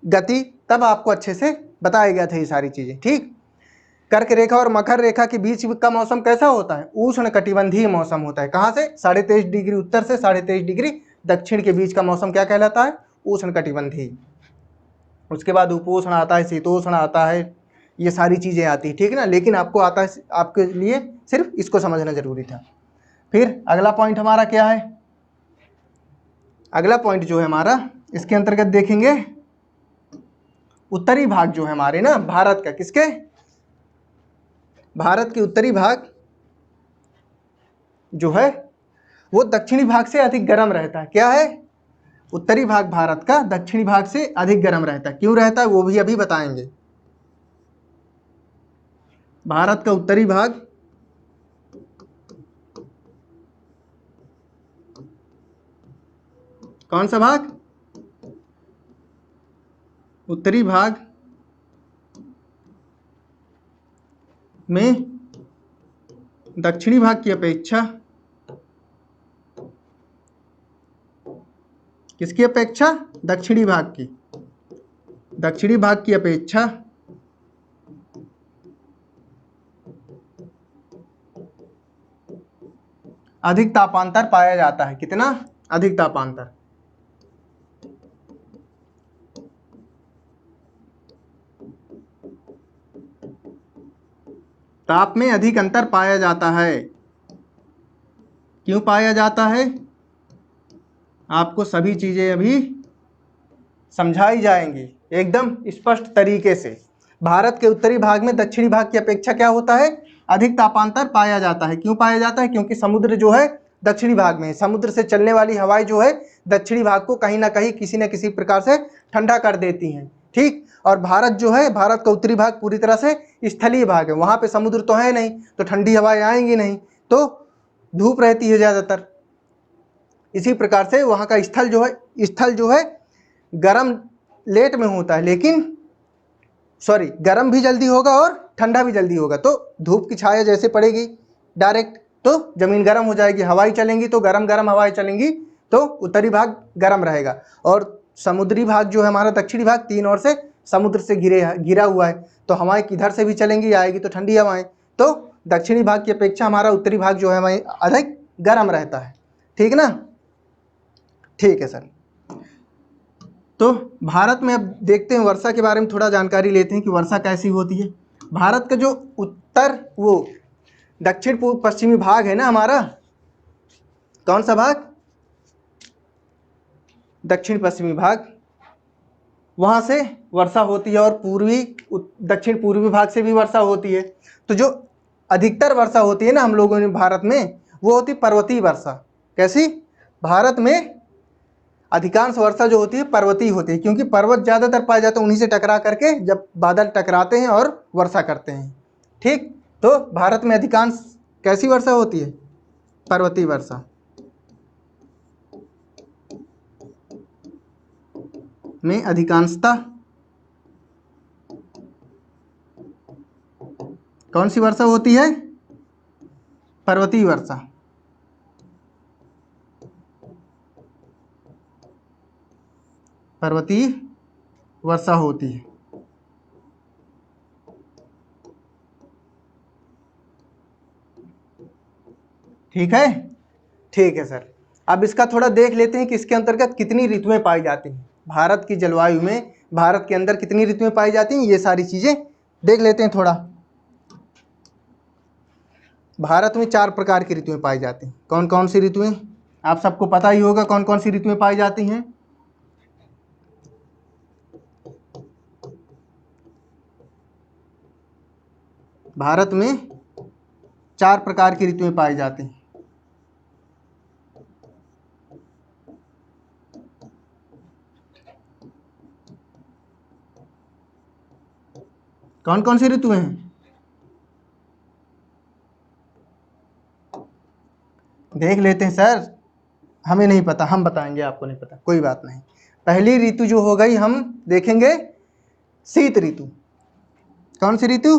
गति, तब आपको अच्छे से बताया गया था ये सारी चीजें। ठीक, कर्क रेखा और मकर रेखा के बीच का मौसम कैसा होता है? उष्ण कटिबंधीय मौसम होता है। कहाँ से? 23.5 डिग्री उत्तर से 23.5 डिग्री दक्षिण के बीच का मौसम क्या कहलाता है? उष्ण कटिबंधीय। उसके बाद उपोष्ण आता है, शीतोष्ण आता है, ये सारी चीजें आती है। ठीक ना? लेकिन आपको आता है, आपके लिए सिर्फ इसको समझना जरूरी था। फिर अगला पॉइंट हमारा क्या है? अगला पॉइंट जो है हमारा, इसके अंतर्गत देखेंगे उत्तरी भाग जो है हमारे ना भारत का। किसके? भारत के उत्तरी भाग जो है वो दक्षिणी भाग से अधिक गर्म रहता है। क्या है? उत्तरी भाग भारत का दक्षिणी भाग से अधिक गर्म रहता है। क्यों रहता है वो भी अभी बताएंगे। भारत का उत्तरी भाग कौन सा भाग? उत्तरी भाग में दक्षिणी भाग की अपेक्षा, किसकी अपेक्षा? दक्षिणी भाग की। दक्षिणी भाग की अपेक्षा अधिक तापांतर पाया जाता है। कितना? अधिक तापांतर। ताप में अधिक अंतर पाया जाता है। क्यों पाया जाता है? आपको सभी चीजें अभी समझाई जाएंगी एकदम स्पष्ट तरीके से। भारत के उत्तरी भाग में दक्षिणी भाग की अपेक्षा क्या होता है? अधिक तापांतर पाया जाता है। क्यों पाया जाता है? क्योंकि समुद्र जो है दक्षिणी भाग में है। समुद्र से चलने वाली हवाएं जो है दक्षिणी भाग को कहीं ना कहीं किसी न किसी प्रकार से ठंडा कर देती हैं। ठीक, और भारत जो है, भारत का उत्तरी भाग पूरी तरह से स्थलीय भाग है। वहां पे समुद्र तो है नहीं, तो ठंडी हवाएं आएंगी नहीं, तो धूप रहती है ज्यादातर। इसी प्रकार से वहां का स्थल जो है गर्म लेट में होता है, लेकिन गर्म भी जल्दी होगा और ठंडा भी जल्दी होगा। तो धूप की छाया जैसे पड़ेगी डायरेक्ट, तो जमीन गर्म हो जाएगी, हवाएं चलेंगी तो गरम गरम हवाएं चलेंगी, तो उत्तरी भाग गर्म रहेगा। और समुद्री भाग जो है हमारा दक्षिणी भाग, तीन ओर से समुद्र से घिरा हुआ है, तो हवाएं किधर से भी चलेंगी, आएगी तो ठंडी हवाएं। तो दक्षिणी भाग की अपेक्षा हमारा उत्तरी भाग जो है हमारे अधिक गर्म रहता है। ठीक ना? ठीक है सर। तो भारत में अब देखते हैं वर्षा के बारे में थोड़ा जानकारी लेते हैं कि वर्षा कैसी होती है। भारत का जो उत्तर वो दक्षिण पूर्व पश्चिमी भाग है ना हमारा, कौन सा भाग, दक्षिण पश्चिमी भाग, वहाँ से वर्षा होती है और दक्षिण पूर्वी भाग से भी वर्षा होती है। तो जो अधिकतर वर्षा होती है ना हम लोगों ने भारत में, वो होती पर्वतीय वर्षा। कैसी? भारत में अधिकांश वर्षा जो होती है पर्वतीय होती है, क्योंकि पर्वत ज़्यादातर पाए जाते हैं, उन्हीं से टकरा करके जब बादल टकराते हैं और वर्षा करते हैं। ठीक, तो भारत में अधिकांश कैसी वर्षा होती है? पर्वतीय वर्षा में अधिकांशतः कौन सी वर्षा होती है? पर्वतीय वर्षा। पर्वतीय वर्षा होती है। ठीक है, ठीक है सर। अब इसका थोड़ा देख लेते हैं कि इसके अंतर्गत कितनी ऋतुएं पाई जाती हैं। भारत की जलवायु में भारत के अंदर कितनी ऋतुएं पाई जाती हैं, ये सारी चीजें देख लेते हैं थोड़ा। भारत में 4 प्रकार की ऋतुएं पाई जाती हैं। कौन कौन सी ऋतुएं? आप सबको पता ही होगा कौन कौन सी ऋतुएं पाई जाती हैं। भारत में 4 प्रकार की ऋतुएं पाई जाती हैं। कौन कौन सी ऋतुएं हैं? देख लेते हैं सर, हमें नहीं पता, हम बताएंगे, आपको नहीं पता, कोई बात नहीं। पहली ऋतु जो हो गई, हम देखेंगे शीत ऋतु। कौन सी ऋतु?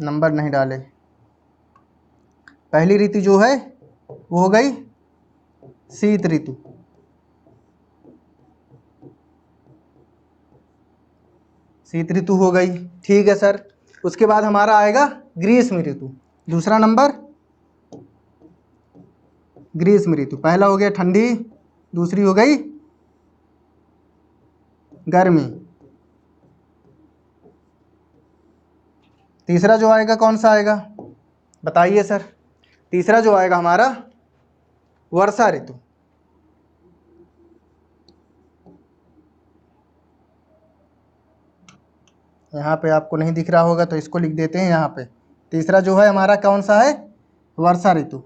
नंबर नहीं डाले। पहली ऋतु जो है वो हो गई शीत ऋतु। शीत ऋतु हो गई, ठीक है सर। उसके बाद हमारा आएगा ग्रीष्म ऋतु। दूसरा नंबर ग्रीष्म ऋतु। पहला हो गया ठंडी, दूसरी हो गई गर्मी, तीसरा जो आएगा कौन सा आएगा बताइए सर? तीसरा जो आएगा हमारा वर्षा ऋतु। यहाँ पे आपको नहीं दिख रहा होगा तो इसको लिख देते हैं यहाँ पे। तीसरा जो है हमारा कौन सा है? वर्षा ऋतु।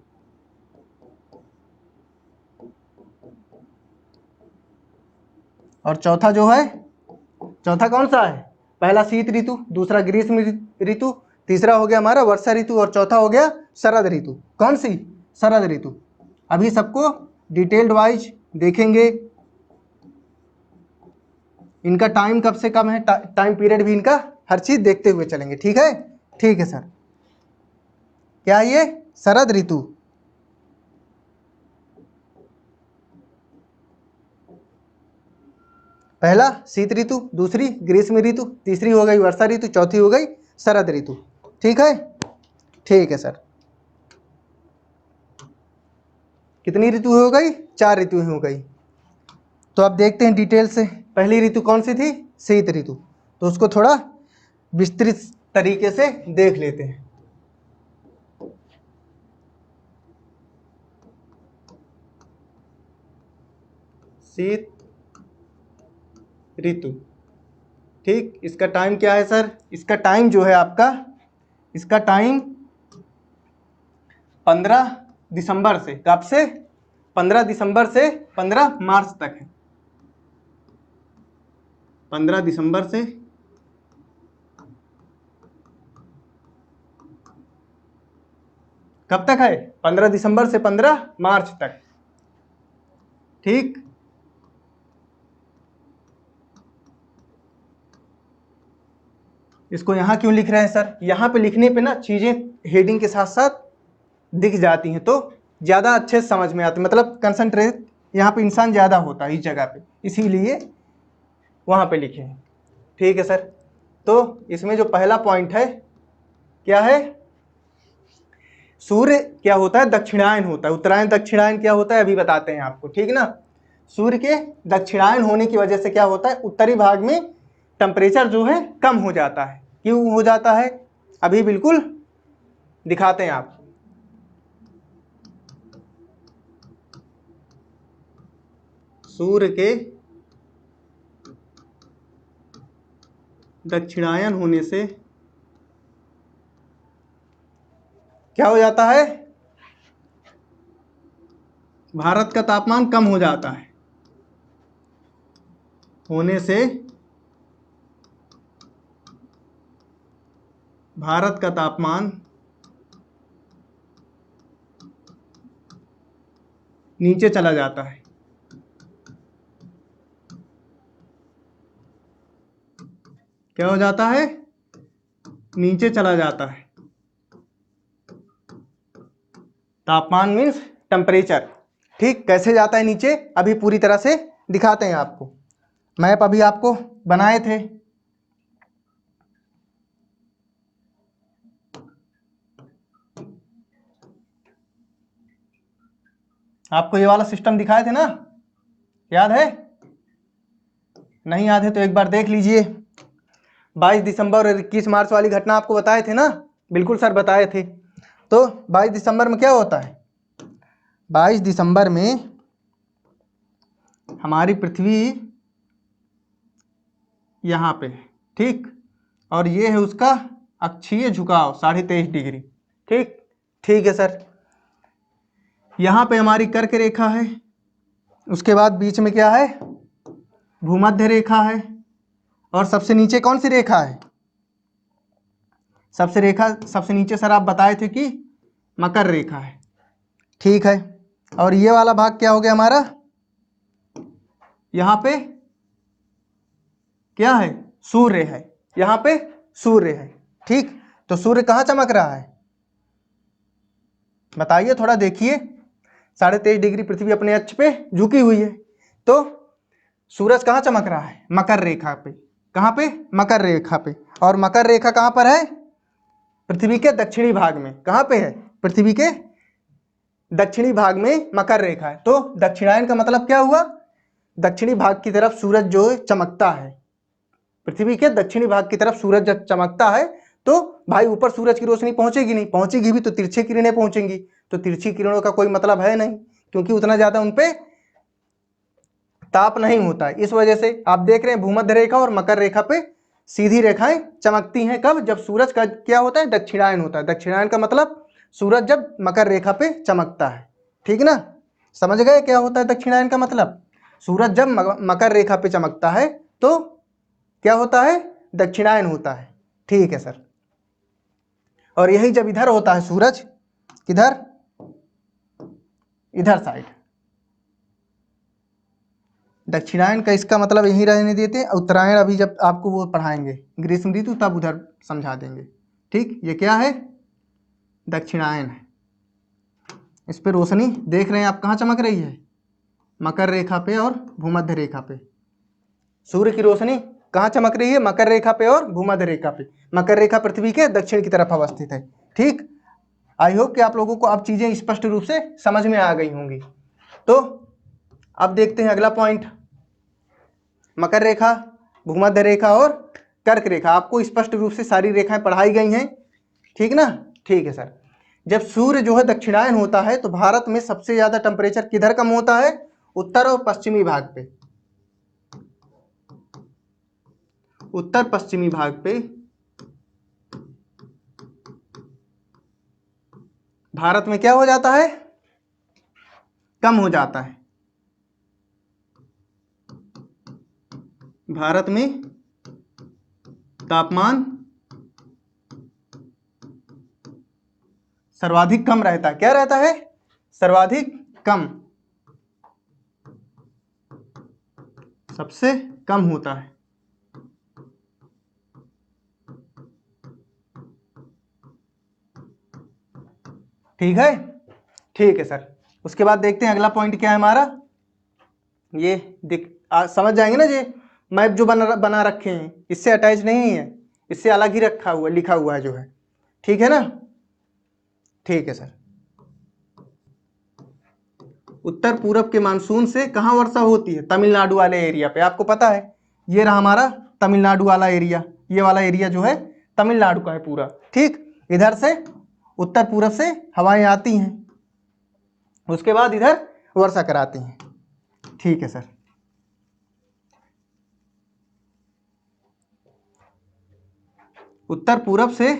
और चौथा जो है, चौथा कौन सा है? पहला शीत ऋतु, दूसरा ग्रीष्म ऋतु, तीसरा हो गया हमारा वर्षा ऋतु और चौथा हो गया शरद ऋतु। कौन सी? शरद ऋतु। अभी सबको डिटेल्ड वाइज देखेंगे। इनका टाइम कब से कब है, टाइम पीरियड भी इनका, हर चीज देखते हुए चलेंगे। ठीक है, ठीक है सर। क्या है ये? शरद ऋतु। पहला शीत ऋतु, दूसरी ग्रीष्म ऋतु, तीसरी हो गई वर्षा ऋतु, चौथी हो गई शरद ऋतु। ठीक है, ठीक है सर। कितनी ऋतु हो गई? 4 ऋतु हो गई। तो अब देखते हैं डिटेल से। पहली ऋतु कौन सी थी? शीत ऋतु। तो उसको थोड़ा विस्तृत तरीके से देख लेते हैं। शीत ऋतु, ठीक। इसका टाइम क्या है सर? इसका टाइम जो है आपका, इसका टाइम 15 दिसंबर से, कब से? 15 दिसंबर से 15 मार्च तक है। 15 दिसंबर से कब तक है? 15 दिसंबर से 15 मार्च तक। ठीक, इसको यहाँ क्यों लिख रहे हैं सर? यहाँ पे लिखने पे ना चीजें हेडिंग के साथ साथ दिख जाती हैं, तो ज़्यादा अच्छे से समझ में आती, मतलब कंसंट्रेट यहाँ पे इंसान ज़्यादा होता है इस जगह पे, इसीलिए वहाँ पे लिखे हैं। ठीक है सर। तो इसमें जो पहला पॉइंट है क्या है? सूर्य क्या होता है, दक्षिणायन होता है। उत्तरायण दक्षिणायन क्या होता है अभी बताते हैं आपको, ठीक ना। सूर्य के दक्षिणायन होने की वजह से क्या होता है, उत्तरी भाग में टेम्परेचर जो है कम हो जाता है। क्यों हो जाता है अभी बिल्कुल दिखाते हैं आपको। सूर्य के दक्षिणायन होने से क्या हो जाता है, भारत का तापमान कम हो जाता है। होने से भारत का तापमान नीचे चला जाता है। क्या हो जाता है, नीचे चला जाता है। तापमान मीन्स टेम्परेचर, ठीक। कैसे जाता है नीचे अभी पूरी तरह से दिखाते हैं आपको। मैप अभी आपको बनाए थे, आपको ये वाला सिस्टम दिखाए थे ना, याद है? नहीं याद है तो एक बार देख लीजिए। 22 दिसंबर और 21 मार्च वाली घटना आपको बताए थे ना, बिल्कुल सर बताए थे। तो 22 दिसंबर में क्या होता है, 22 दिसंबर में हमारी पृथ्वी यहाँ पे है, ठीक। और ये है उसका अक्षीय झुकाव 23.5 डिग्री, ठीक। ठीक है सर। यहाँ पे हमारी कर्क रेखा है, उसके बाद बीच में क्या है, भूमध्य रेखा है, और सबसे नीचे कौन सी रेखा है, सबसे नीचे सर आप बताए थे कि मकर रेखा है, ठीक है। और ये वाला भाग क्या हो गया हमारा, यहाँ पे क्या है, सूर्य है, यहाँ पे सूर्य है, ठीक। तो सूर्य कहाँ चमक रहा है बताइए, थोड़ा देखिए। 23.5 डिग्री पृथ्वी अपने अक्ष पे झुकी हुई है, तो सूरज कहाँ चमक रहा है, मकर रेखा पे। कहाँ पे, मकर रेखा पे। और मकर रेखा कहाँ पर है, पृथ्वी के दक्षिणी भाग में। कहाँ पे है, पृथ्वी के दक्षिणी भाग में मकर रेखा है। तो दक्षिणायन का मतलब क्या हुआ, दक्षिणी भाग की तरफ सूरज जो चमकता है, पृथ्वी के दक्षिणी भाग की तरफ सूरज जब चमकता है तो भाई ऊपर सूरज की रोशनी पहुंचेगी नहीं, पहुंचेगी भी तो तिरछी किरणें पहुंचेंगी। तो तिरछी किरणों का कोई मतलब है नहीं, क्योंकि उतना ज्यादा उनपे ताप नहीं होता है। इस वजह से आप देख रहे हैं भूमध्य रेखा और मकर रेखा पे सीधी रेखाएं चमकती हैं। कब, जब सूरज का क्या होता है, दक्षिणायन होता है। दक्षिणायन का मतलब सूरज जब मकर रेखा पे चमकता है, ठीक ना। समझ गए क्या होता है दक्षिणायन का मतलब, सूरज जब मकर रेखा पे चमकता है तो क्या होता है, दक्षिणायन होता है, ठीक है सर। और यही जब इधर होता है सूरज, किधर, इधर साइड, दक्षिणायन का इसका मतलब यही रहने देते। उत्तरायण अभी जब आपको वो पढ़ाएंगे ग्रीष्म ऋतु तब उधर समझा देंगे, ठीक। ये क्या है, दक्षिणायन है। इस पे रोशनी देख रहे हैं आप कहाँ चमक रही है, मकर रेखा पे और भूमध्य रेखा पे। सूर्य की रोशनी कहाँ चमक रही है, मकर रेखा पे और भूमध्य रेखा पे। मकर रेखा पृथ्वी के दक्षिण की तरफ अवस्थित है, ठीक। आई होप कि आप लोगों को अब चीजें स्पष्ट रूप से समझ में आ गई होंगी। तो अब देखते हैं अगला पॉइंट, मकर रेखा, भूमध्य रेखा और कर्क रेखा। आपको स्पष्ट रूप से सारी रेखाएं पढ़ाई गई हैं, ठीक ना। ठीक है सर। जब सूर्य जो है दक्षिणायन होता है तो भारत में सबसे ज्यादा टेम्परेचर किधर कम होता है, उत्तर और पश्चिमी भाग पे। उत्तर पश्चिमी भाग पे भारत में क्या हो जाता है, कम हो जाता है। भारत में तापमान सर्वाधिक कम रहता है। क्या रहता है, सर्वाधिक कम, सबसे कम होता है, ठीक है। ठीक है सर। उसके बाद देखते हैं अगला पॉइंट क्या है हमारा, ये समझ जाएंगे ना। ये मैप जो बना रखे हैं इससे अटैच नहीं है, इससे अलग ही रखा हुआ लिखा हुआ है जो है, ठीक है ना। ठीक है सर। उत्तर पूरब के मानसून से कहाँ वर्षा होती है? तमिलनाडु वाले एरिया पे। आपको पता है ये रहा हमारा तमिलनाडु वाला एरिया, ये वाला एरिया जो है तमिलनाडु का है पूरा। ठीक, इधर से उत्तर पूरब से हवाएं आती हैं, उसके बाद इधर वर्षा कराती हैं। ठीक है सर। उत्तर पूरब से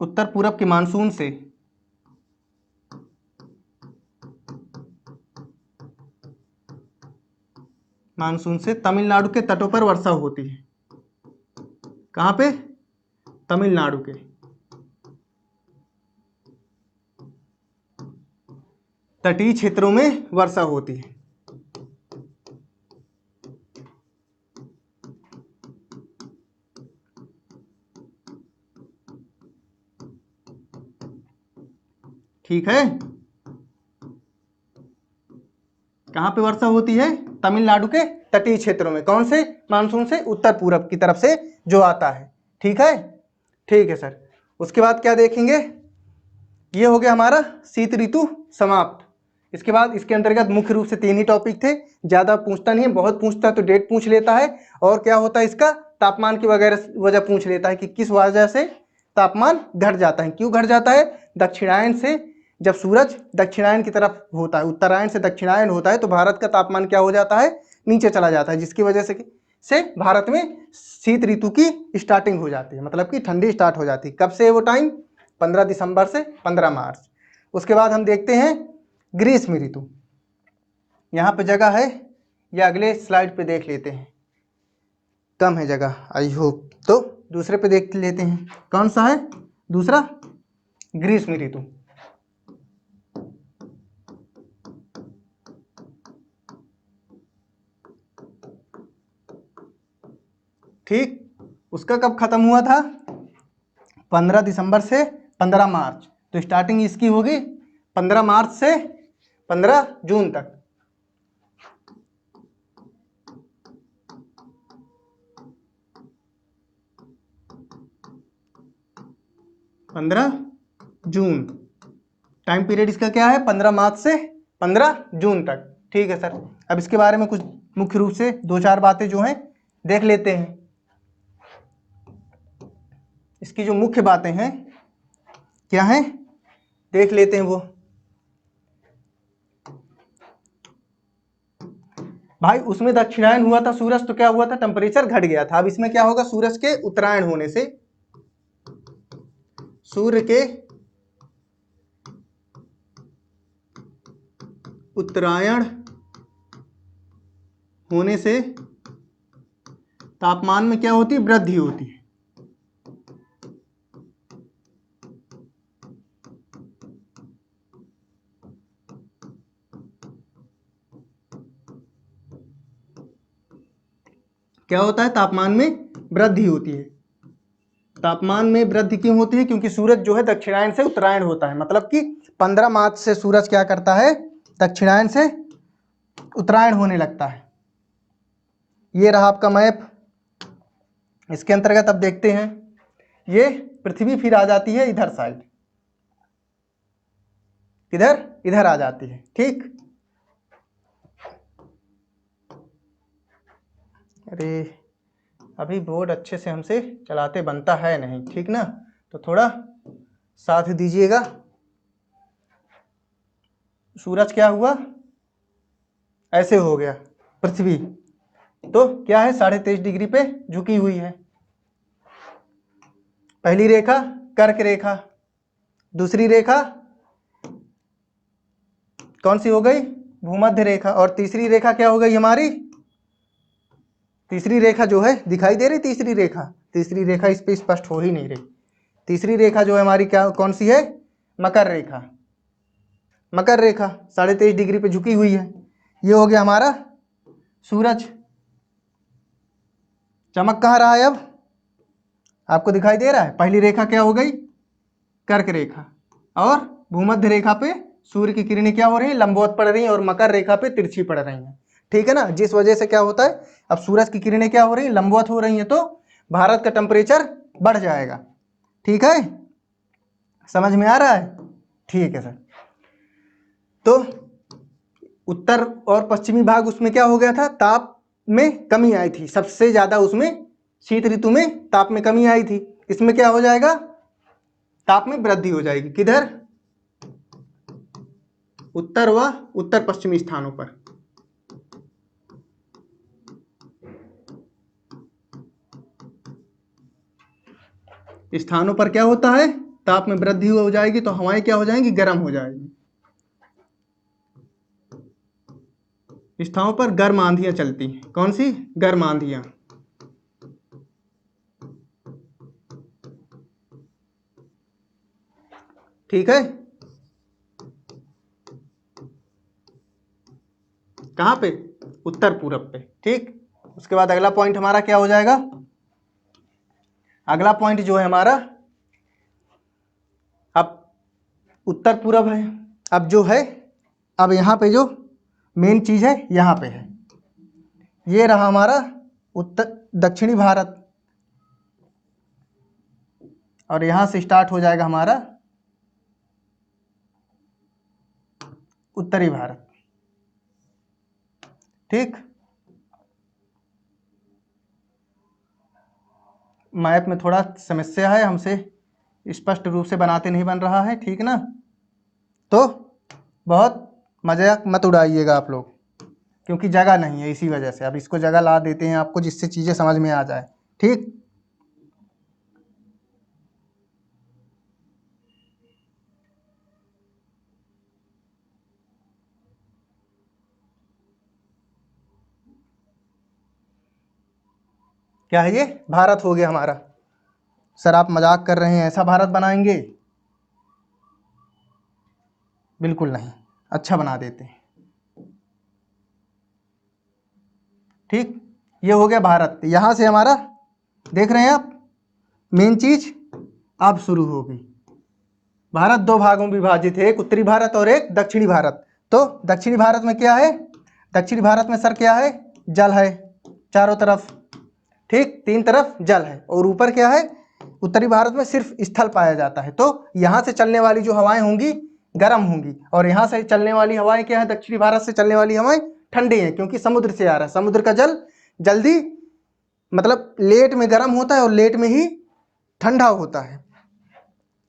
उत्तर पूरब के मानसून से तमिलनाडु के तटों पर वर्षा होती है। कहाँ पे? तमिलनाडु के तटीय क्षेत्रों में वर्षा होती है। ठीक है। कहाँ पे वर्षा होती है? तमिलनाडु के तटीय क्षेत्रों में। कौन से मानसून से? उत्तर पूरब की तरफ से जो आता है। ठीक है, ठीक है सर। उसके बाद क्या देखेंगे? ये हो गया हमारा शीत ऋतु समाप्त। इसके बाद इसके अंतर्गत मुख्य रूप से 3 ही टॉपिक थे, ज़्यादा पूछता नहीं है। बहुत पूछता है तो डेट पूछ लेता है, और क्या होता है इसका तापमान की वजह पूछ लेता है कि किस वजह से तापमान घट जाता है। क्यों घट जाता है? दक्षिणायन से जब सूरज दक्षिणायन की तरफ होता है, उत्तरायण से दक्षिणायन होता है, तो भारत का तापमान क्या हो जाता है? नीचे चला जाता है, जिसकी वजह से भारत में शीत ऋतु की स्टार्टिंग हो जाती है, मतलब कि ठंडी स्टार्ट हो जाती है। कब से वो टाइम? 15 दिसंबर से 15 मार्च। उसके बाद हम देखते हैं ग्रीष्म ऋतु। यहाँ पे जगह है या अगले स्लाइड पे देख लेते हैं? कम है जगह आई होप, तो दूसरे पे देख लेते हैं। कौन सा है दूसरा? ग्रीष्म ऋतु। ठीक, उसका कब खत्म हुआ था? 15 दिसंबर से 15 मार्च। तो स्टार्टिंग इसकी होगी 15 मार्च से 15 जून तक। 15 जून टाइम पीरियड इसका क्या है? 15 मार्च से 15 जून तक। ठीक है सर। अब इसके बारे में कुछ मुख्य रूप से 2-4 बातें जो हैं देख लेते हैं। इसकी जो मुख्य बातें हैं क्या हैं देख लेते हैं। वो भाई उसमें दक्षिणायन हुआ था सूरज, तो क्या हुआ था? टेम्परेचर घट गया था। अब इसमें क्या होगा? सूरज के उत्तरायण होने से, सूर्य के उत्तरायण होने से तापमान में क्या होती है? वृद्धि होती है। क्या होता है? तापमान में वृद्धि होती है। तापमान में वृद्धि क्यों होती है? क्योंकि सूरज जो है दक्षिणायन से उत्तरायण होता है, मतलब कि 15 मार्च से सूरज क्या करता है? दक्षिणायन से उत्तरायण होने लगता है। ये रहा आपका मैप। इसके अंतर्गत अब देखते हैं, ये पृथ्वी फिर आ जाती है इधर साइड, इधर आ जाती है। ठीक, अरे अभी बोर्ड अच्छे से हमसे चलाते बनता है नहीं, ठीक ना, तो थोड़ा साथ दीजिएगा। सूरज क्या हुआ? ऐसे हो गया पृथ्वी, तो क्या है? 23.5 डिग्री पे झुकी हुई है। पहली रेखा कर्क रेखा, दूसरी रेखा कौन सी हो गई? भूमध्य रेखा, और तीसरी रेखा क्या हो गई हमारी? तीसरी रेखा जो है दिखाई दे रही? तीसरी रेखा इस पे स्पष्ट हो ही नहीं रही। तीसरी रेखा जो है हमारी क्या कौन सी है? मकर रेखा। मकर रेखा 23.5 डिग्री पे झुकी हुई है। ये हो गया हमारा सूरज। चमक कहाँ रहा है? अब आपको दिखाई दे रहा है? पहली रेखा क्या हो गई? कर्क रेखा, और भूमध्य रेखा पे सूर्य की किरणें क्या हो रही हैं? लंबवत पड़ रही हैं, और मकर रेखा पे तिरछी पड़ रही हैं। ठीक है ना, जिस वजह से क्या होता है? अब सूरज की किरणें क्या हो रही हैं? लंबवत हो रही हैं, तो भारत का टेम्परेचर बढ़ जाएगा। ठीक है, समझ में आ रहा है? ठीक है सर। तो उत्तर और पश्चिमी भाग उसमें क्या हो गया था, ताप में कमी आई थी, सबसे ज्यादा उसमें शीत ऋतु में ताप में कमी आई थी। इसमें क्या हो जाएगा, ताप में वृद्धि हो जाएगी। किधर, उत्तर व उत्तर पश्चिमी स्थानों पर। स्थानों पर क्या होता है, ताप में वृद्धि हो जाएगी तो हवाएं क्या हो जाएंगी, गर्म हो जाएगी। स्थानों पर गर्म आंधियां चलती हैं। कौन सी, गर्म आंधियां। ठीक है, कहां पे, उत्तर पूरब पे। ठीक, उसके बाद अगला पॉइंट हमारा क्या हो जाएगा, अगला पॉइंट जो है हमारा, अब उत्तर पूरब है, अब जो है, अब यहाँ पे जो मेन चीज है यहाँ पे है, ये रहा हमारा उत्तर दक्षिणी भारत, और यहां से स्टार्ट हो जाएगा हमारा उत्तरी भारत। ठीक, मैप में थोड़ा समस्या है, हमसे स्पष्ट रूप से बनाते नहीं बन रहा है। ठीक ना, तो बहुत मजाक मत उड़ाइएगा आप लोग, क्योंकि जगह नहीं है, इसी वजह से। अब इसको जगह ला देते हैं आपको, जिससे चीजें समझ में आ जाए। ठीक, क्या है ये, भारत हो गया हमारा। सर आप मजाक कर रहे हैं, ऐसा भारत बनाएंगे? बिल्कुल नहीं, अच्छा बना देते हैं। ठीक, ये हो गया भारत। यहां से हमारा देख रहे हैं आप, मेन चीज अब शुरू होगी। भारत दो भागों में विभाजित है, एक उत्तरी भारत और एक दक्षिणी भारत। तो दक्षिणी भारत में क्या है, दक्षिणी भारत में सर क्या है, जल है चारों तरफ। ठीक, तीन तरफ जल है, और ऊपर क्या है, उत्तरी भारत में सिर्फ स्थल पाया जाता है। तो यहां से चलने वाली जो हवाएं होंगी गर्म होंगी, और यहां से चलने वाली हवाएं क्या है, दक्षिणी भारत से चलने वाली हवाएं ठंडी हैं, क्योंकि समुद्र से आ रहा है। समुद्र का जल जल्दी, मतलब लेट में गर्म होता है और लेट में ही ठंडा होता है,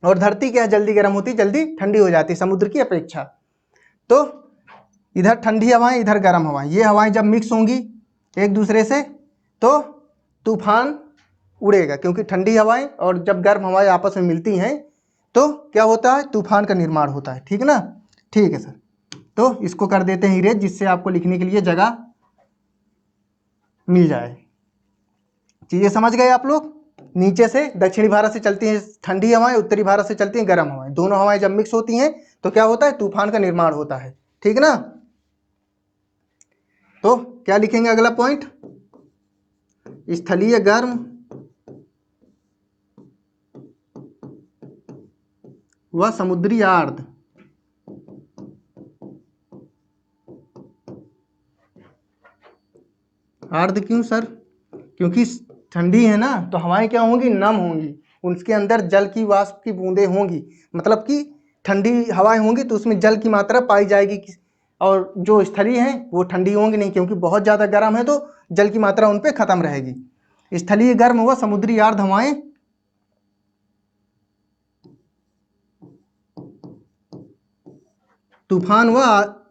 और धरती क्या है, जल्दी गर्म होती, जल्दी ठंडी हो जाती समुद्र की अपेक्षा। तो इधर ठंडी हवाएं, इधर गर्म हवाएं, ये हवाएं जब मिक्स होंगी एक दूसरे से तो तूफान उड़ेगा, क्योंकि ठंडी हवाएं और जब गर्म हवाएं आपस में मिलती हैं तो क्या होता है, तूफान का निर्माण होता है। ठीक ना, ठीक है सर। तो इसको कर देते हैं इरेज, जिससे आपको लिखने के लिए जगह मिल जाए। चीजें समझ गए आप लोग? नीचे से दक्षिणी भारत से चलती हैं ठंडी हवाएं, उत्तरी भारत से चलती हैं गर्म हवाएं, दोनों हवाएं जब मिक्स होती हैं तो क्या होता है, तूफान का निर्माण होता है। ठीक ना, तो क्या लिखेंगे अगला पॉइंट, स्थलीय गर्म व समुद्री आर्द्र। आर्द्र क्यों सर, क्योंकि ठंडी है ना, तो हवाएं क्या होंगी, नम होंगी, उसके अंदर जल की वाष्प की बूंदें होंगी, मतलब कि ठंडी हवाएं होंगी तो उसमें जल की मात्रा पाई जाएगी, और जो स्थलीय हैं वो ठंडी होंगी नहीं, क्योंकि बहुत ज़्यादा गर्म है तो जल की मात्रा उन पर खत्म रहेगी। स्थलीय गर्म व समुद्री आर्द्र हवाएं तूफान व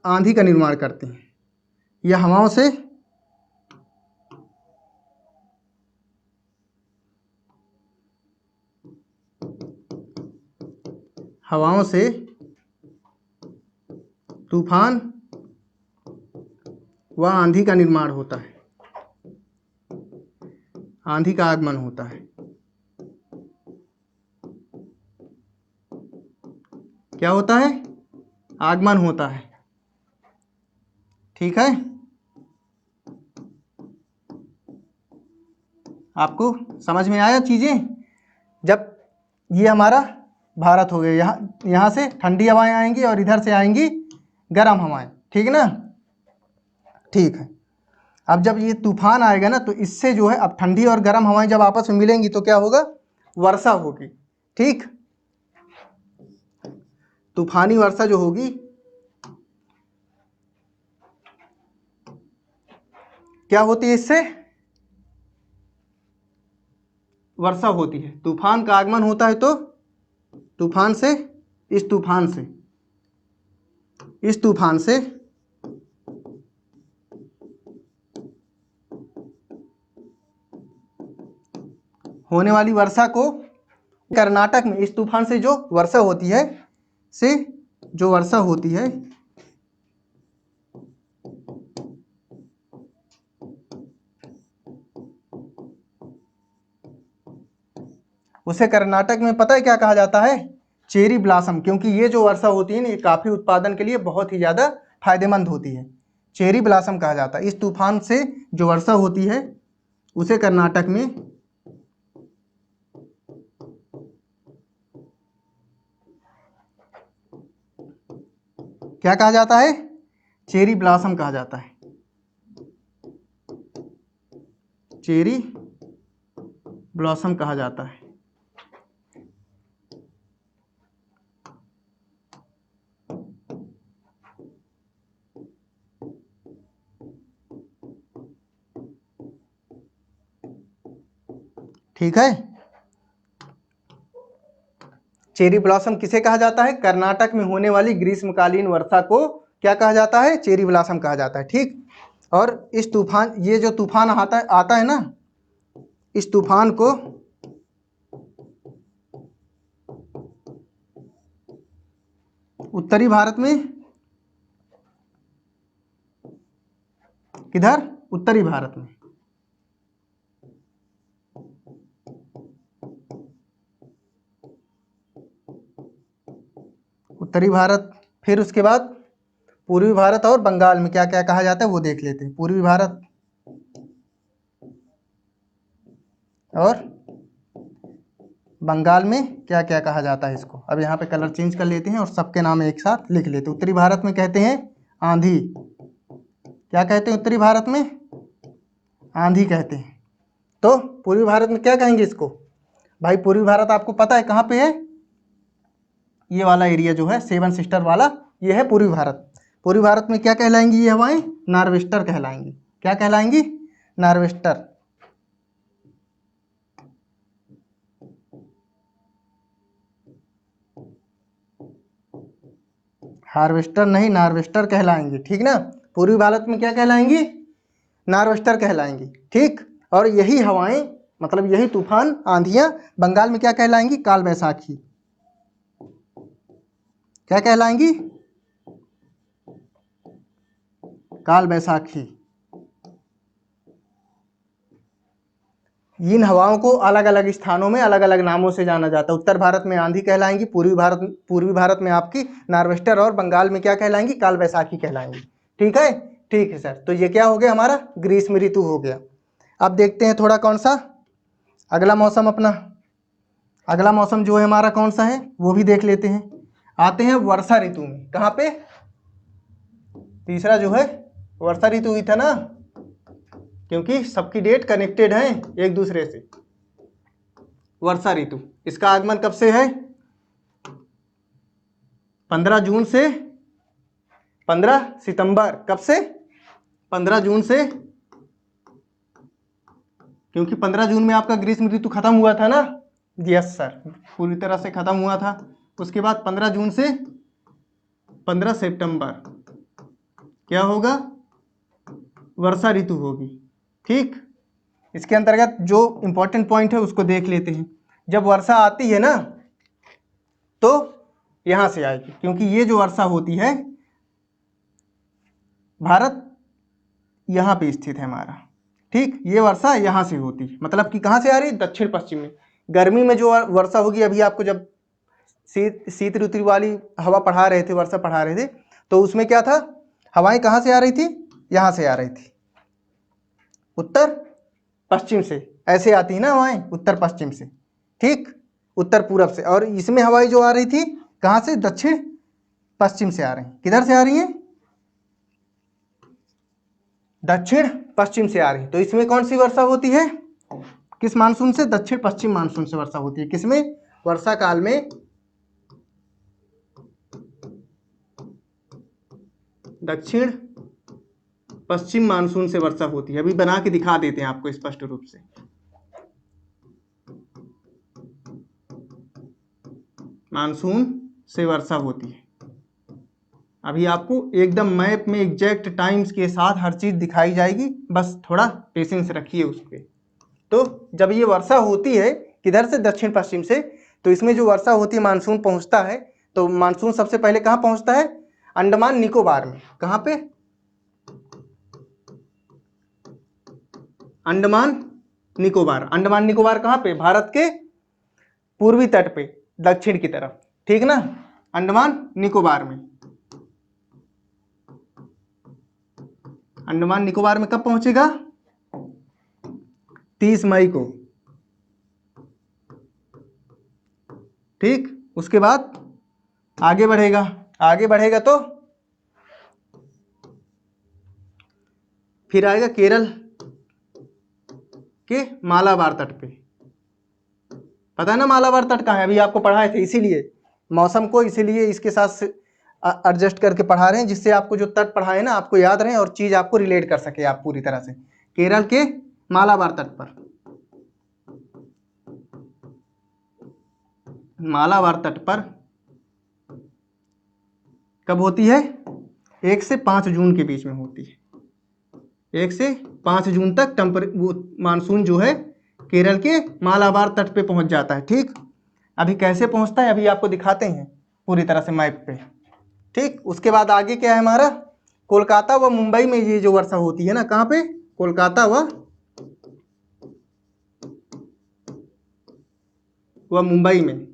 आंधी का निर्माण करते हैं। यह हवाओं से तूफान व आंधी का निर्माण होता है, आंधी का आगमन होता है। क्या होता है, आगमन होता है। ठीक है, आपको समझ में आया चीजें? जब ये हमारा भारत हो गया, यहाँ से ठंडी हवाएं आएंगी और इधर से आएंगी गर्म हवाएं। ठीक ना, ठीक है। अब जब ये तूफान आएगा ना तो इससे जो है अब ठंडी और गर्म हवाएं जब आपस में मिलेंगी तो क्या होगा, वर्षा होगी। ठीक, तूफानी वर्षा जो होगी क्या होती है, इससे वर्षा होती है। तूफान का आगमन होता है तो तूफान से, इस तूफान से, इस तूफान से होने वाली वर्षा को कर्नाटक में, इस तूफान से जो वर्षा होती है, से जो वर्षा होती है उसे कर्नाटक में पता है क्या कहा जाता है, चेरी ब्लॉसम। क्योंकि ये जो वर्षा होती है ना, ये काफी उत्पादन के लिए बहुत ही ज्यादा फायदेमंद होती है। चेरी ब्लॉसम कहा जाता है। इस तूफान से जो वर्षा होती है उसे कर्नाटक में क्या कहा जाता है, चेरी ब्लॉसम कहा जाता है। चेरी ब्लॉसम कहा जाता है। ठीक है, चेरी ब्लॉसम किसे कहा जाता है, कर्नाटक में होने वाली ग्रीष्मकालीन वर्षा को क्या कहा जाता है, चेरी ब्लॉसम कहा जाता है। ठीक, और इस तूफान, ये जो तूफान आता है ना, इस तूफान को उत्तरी भारत में, किधर, उत्तरी भारत में, उत्तरी भारत, फिर उसके बाद पूर्वी भारत और बंगाल में क्या क्या कहा जाता है वो देख लेते हैं। पूर्वी भारत और बंगाल में क्या क्या कहा जाता है इसको। अब यहाँ पे कलर चेंज कर लेते हैं और सबके नाम एक साथ लिख लेते हैं। उत्तरी भारत में कहते हैं आंधी, क्या कहते हैं उत्तरी भारत में, आंधी कहते हैं। तो पूर्वी भारत में क्या कहेंगे इसको, भाई पूर्वी भारत आपको पता है कहाँ पे है, ये वाला एरिया जो है सेवन सिस्टर वाला, ये है पूर्वी भारत। पूर्वी भारत में क्या कहलाएंगी ये हवाएं, नॉर्वेस्टर कहलाएंगी। क्या कहलाएंगी, नॉर्वेस्टर। हार्वेस्टर नहीं, नॉर्वेस्टर कहलाएंगी। ठीक ना, पूर्वी भारत में क्या कहलाएंगी, नॉर्वेस्टर कहलाएंगी। ठीक, और यही हवाएं, मतलब यही तूफान आंधियां बंगाल में क्या कहलाएंगी, काल बैसाखी। क्या कहलाएंगी, काल बैसाखी। इन हवाओं को अलग अलग स्थानों में अलग अलग नामों से जाना जाता है। उत्तर भारत में आंधी कहलाएंगी, पूर्वी भारत में आपकी नॉर्वेस्टर, और बंगाल में क्या कहलाएंगी, काल बैसाखी कहलाएंगी। ठीक है, ठीक है सर। तो ये क्या हो गया, हमारा ग्रीष्म ऋतु हो गया। अब देखते हैं थोड़ा कौन सा अगला मौसम, अपना अगला मौसम जो है हमारा कौन सा है वो भी देख लेते हैं। आते हैं वर्षा ऋतु में। कहाँ पे, तीसरा जो है वर्षा ऋतु ही था ना, क्योंकि सबकी डेट कनेक्टेड है एक दूसरे से। वर्षा ऋतु, इसका आगमन कब से है, 15 जून से 15 सितंबर। कब से, 15 जून से, क्योंकि 15 जून में आपका ग्रीष्म ऋतु खत्म हुआ था ना। यस सर, पूरी तरह से खत्म हुआ था। उसके बाद 15 जून से 15 सितंबर क्या होगा, वर्षा ऋतु होगी। ठीक, इसके अंतर्गत जो इंपॉर्टेंट पॉइंट है उसको देख लेते हैं। जब वर्षा आती है ना तो यहां से आएगी, क्योंकि ये जो वर्षा होती है, भारत यहां पे स्थित है हमारा। ठीक, ये वर्षा यहां से होती है, मतलब कि कहां से आ रही है, दक्षिण पश्चिम में। गर्मी में जो वर्षा होगी, अभी आपको जब शीत ऋतु वाली हवा पढ़ा रहे थे, वर्षा पढ़ा रहे थे, तो उसमें क्या था, हवाएं कहां से आ रही थी, यहां से आ रही थी, उत्तर पश्चिम से। ऐसे आती है ना हवाएं, उत्तर पश्चिम से। ठीक, उत्तर पूरब से। और इसमें हवाएं जो आ रही थी कहां से, दक्षिण पश्चिम से आ रही हैं। किधर से आ रही हैं, दक्षिण पश्चिम से आ रही है। तो इसमें कौन सी वर्षा होती है? किस मानसून से? दक्षिण पश्चिम मानसून से वर्षा होती है। किसमें? वर्षा काल में दक्षिण पश्चिम मानसून से वर्षा होती है। अभी बना के दिखा देते हैं आपको स्पष्ट रूप से। मानसून से वर्षा होती है। अभी आपको एकदम मैप में एग्जैक्ट टाइम्स के साथ हर चीज दिखाई जाएगी, बस थोड़ा पेशेंस रखिए उस पर। तो जब ये वर्षा होती है किधर से? दक्षिण पश्चिम से। तो इसमें जो वर्षा होती है, मानसून पहुंचता है, तो मानसून सबसे पहले कहाँ पहुंचता है? अंडमान निकोबार में। कहाँ पे? अंडमान निकोबार। अंडमान निकोबार कहाँ पे? भारत के पूर्वी तट पे, दक्षिण की तरफ, ठीक ना? अंडमान निकोबार में। अंडमान निकोबार में कब पहुंचेगा? 30 मई को, ठीक। उसके बाद आगे बढ़ेगा। आगे बढ़ेगा तो फिर आएगा केरल के मालाबार तट पे। पता है ना मालाबार तट कहाँ है? अभी आपको पढ़ाए थे, इसीलिए मौसम को इसीलिए इसके साथ एडजस्ट करके पढ़ा रहे हैं, जिससे आपको जो तट पढ़ाए ना आपको याद रहे और चीज आपको रिलेट कर सके आप पूरी तरह से। केरल के मालाबार तट पर, मालाबार तट पर कब होती है? 1 से 5 जून के बीच में होती है। 1 से 5 जून तक वो मानसून जो है केरल के मालाबार तट पे पहुंच जाता है, ठीक। अभी कैसे पहुंचता है अभी आपको दिखाते हैं पूरी तरह से मैप पे, ठीक। उसके बाद आगे क्या है हमारा? कोलकाता व मुंबई में ये जो वर्षा होती है ना, कहाँ पे? कोलकाता व मुंबई में।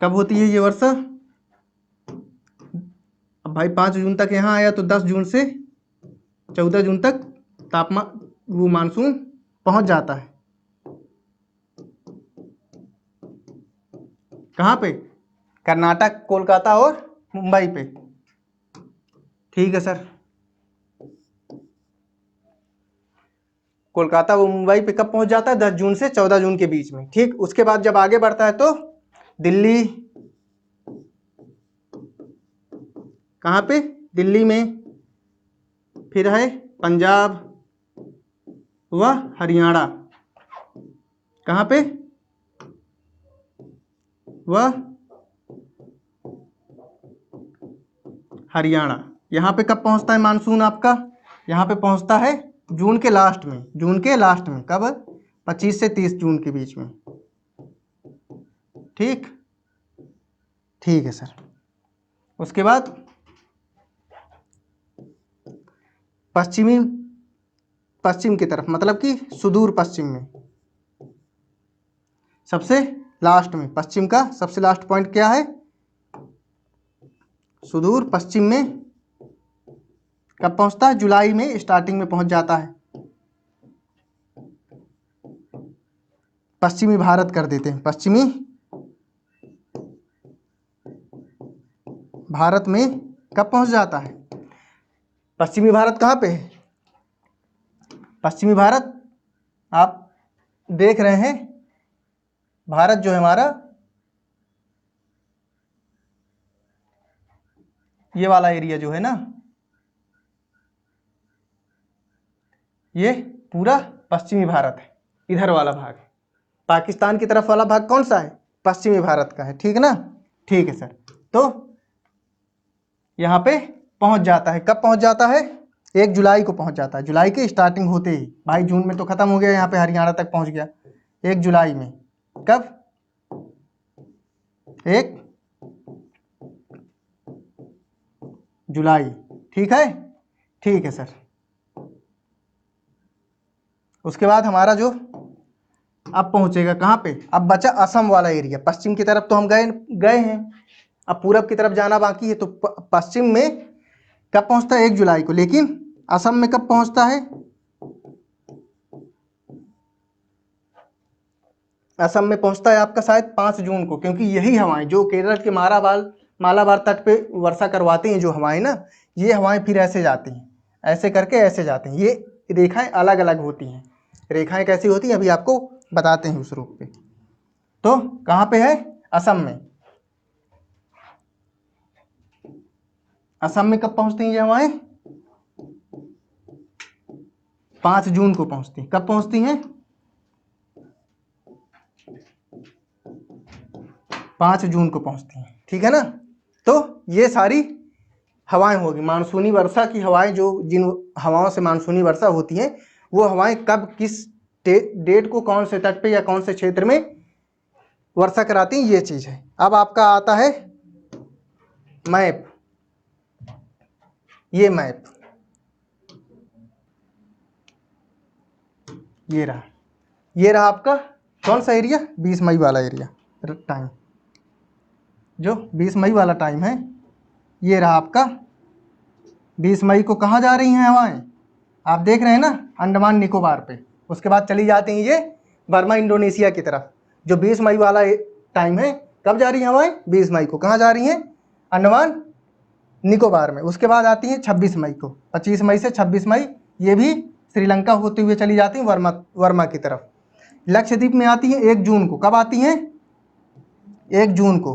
कब होती है ये वर्षा? अब भाई 5 जून तक यहाँ आया तो 10 जून से 14 जून तक तापमान वो मानसून पहुंच जाता है। कहाँ पे? कर्नाटक, कोलकाता और मुंबई पे, ठीक है सर। कोलकाता व मुंबई पे कब पहुंच जाता है? 10 जून से 14 जून के बीच में, ठीक। उसके बाद जब आगे बढ़ता है तो दिल्ली, कहाँ पे? दिल्ली में। फिर है पंजाब व हरियाणा, कहाँ पे? वह हरियाणा। यहाँ पे कब पहुंचता है मानसून आपका? यहाँ पे पहुंचता है जून के लास्ट में। जून के लास्ट में कब? 25 से 30 जून के बीच में, ठीक। ठीक है सर। उसके बाद पश्चिम की तरफ, मतलब कि सुदूर पश्चिम में, सबसे लास्ट में, पश्चिम का सबसे लास्ट पॉइंट क्या है? सुदूर पश्चिम में कब पहुंचता है? जुलाई में स्टार्टिंग में पहुंच जाता है। पश्चिमी भारत कर देते हैं। पश्चिमी भारत में कब पहुंच जाता है? पश्चिमी भारत कहाँ पे है? पश्चिमी भारत आप देख रहे हैं, भारत जो है हमारा, ये वाला एरिया जो है ना, ये पूरा पश्चिमी भारत है। इधर वाला भाग पाकिस्तान की तरफ वाला भाग कौन सा है? पश्चिमी भारत का है, ठीक ना? ठीक है सर। तो यहाँ पे पहुंच जाता है। कब पहुंच जाता है? 1 जुलाई को पहुंच जाता है। जुलाई की स्टार्टिंग होते ही, भाई जून में तो खत्म हो गया, यहाँ पे हरियाणा तक पहुंच गया। 1 जुलाई में। कब? 1 जुलाई, ठीक है। ठीक है सर। उसके बाद हमारा जो अब पहुंचेगा कहाँ पे? अब बचा असम वाला एरिया। पश्चिम की तरफ तो हम गए हैं, अब पूरब की तरफ जाना बाकी है। तो पश्चिम में कब पहुंचता है? 1 जुलाई को। लेकिन असम में कब पहुंचता है? असम में पहुंचता है आपका शायद 5 जून को, क्योंकि यही हवाएं जो केरल के मालाबार तट पे वर्षा करवाती हैं जो हवाएं ना, ये हवाएं फिर ऐसे जाती हैं, ऐसे करके ऐसे जाती हैं। ये रेखाएं अलग अलग होती हैं। रेखाएं कैसी होती हैं अभी आपको बताते हैं उस रूप पे। तो कहाँ पे है? असम में। असम में कब पहुंचती हैं ये हवाएं? 5 जून को पहुंचती हैं। कब पहुंचती हैं? 5 जून को पहुंचती हैं, ठीक है ना। तो ये सारी हवाएं होगी मानसूनी वर्षा की हवाएं, जो जिन हवाओं से मानसूनी वर्षा होती हैं वो हवाएं कब किस डेट को कौन से तट पे या कौन से क्षेत्र में वर्षा कराती हैं, ये चीज है। अब आपका आता है मैप। ये मैप ये रहा आपका कौन सा एरिया? 20 मई वाला एरिया टाइम, जो 20 मई वाला टाइम है। ये रहा आपका 20 मई को कहाँ जा रही हैं हवाएं? आप देख रहे हैं ना, अंडमान निकोबार पे। उसके बाद चली जाती हैं ये बर्मा इंडोनेशिया की तरफ। जो 20 मई वाला टाइम है, कब जा रही हैं हवाएं? 20 मई को। कहाँ जा रही हैं? अंडमान निकोबार में। उसके बाद आती हैं 26 मई को। 25 मई से 26 मई ये भी श्रीलंका होते हुए चली जाती हैं वर्मा की तरफ। लक्षद्वीप में आती हैं 1 जून को। कब आती हैं? 1 जून को,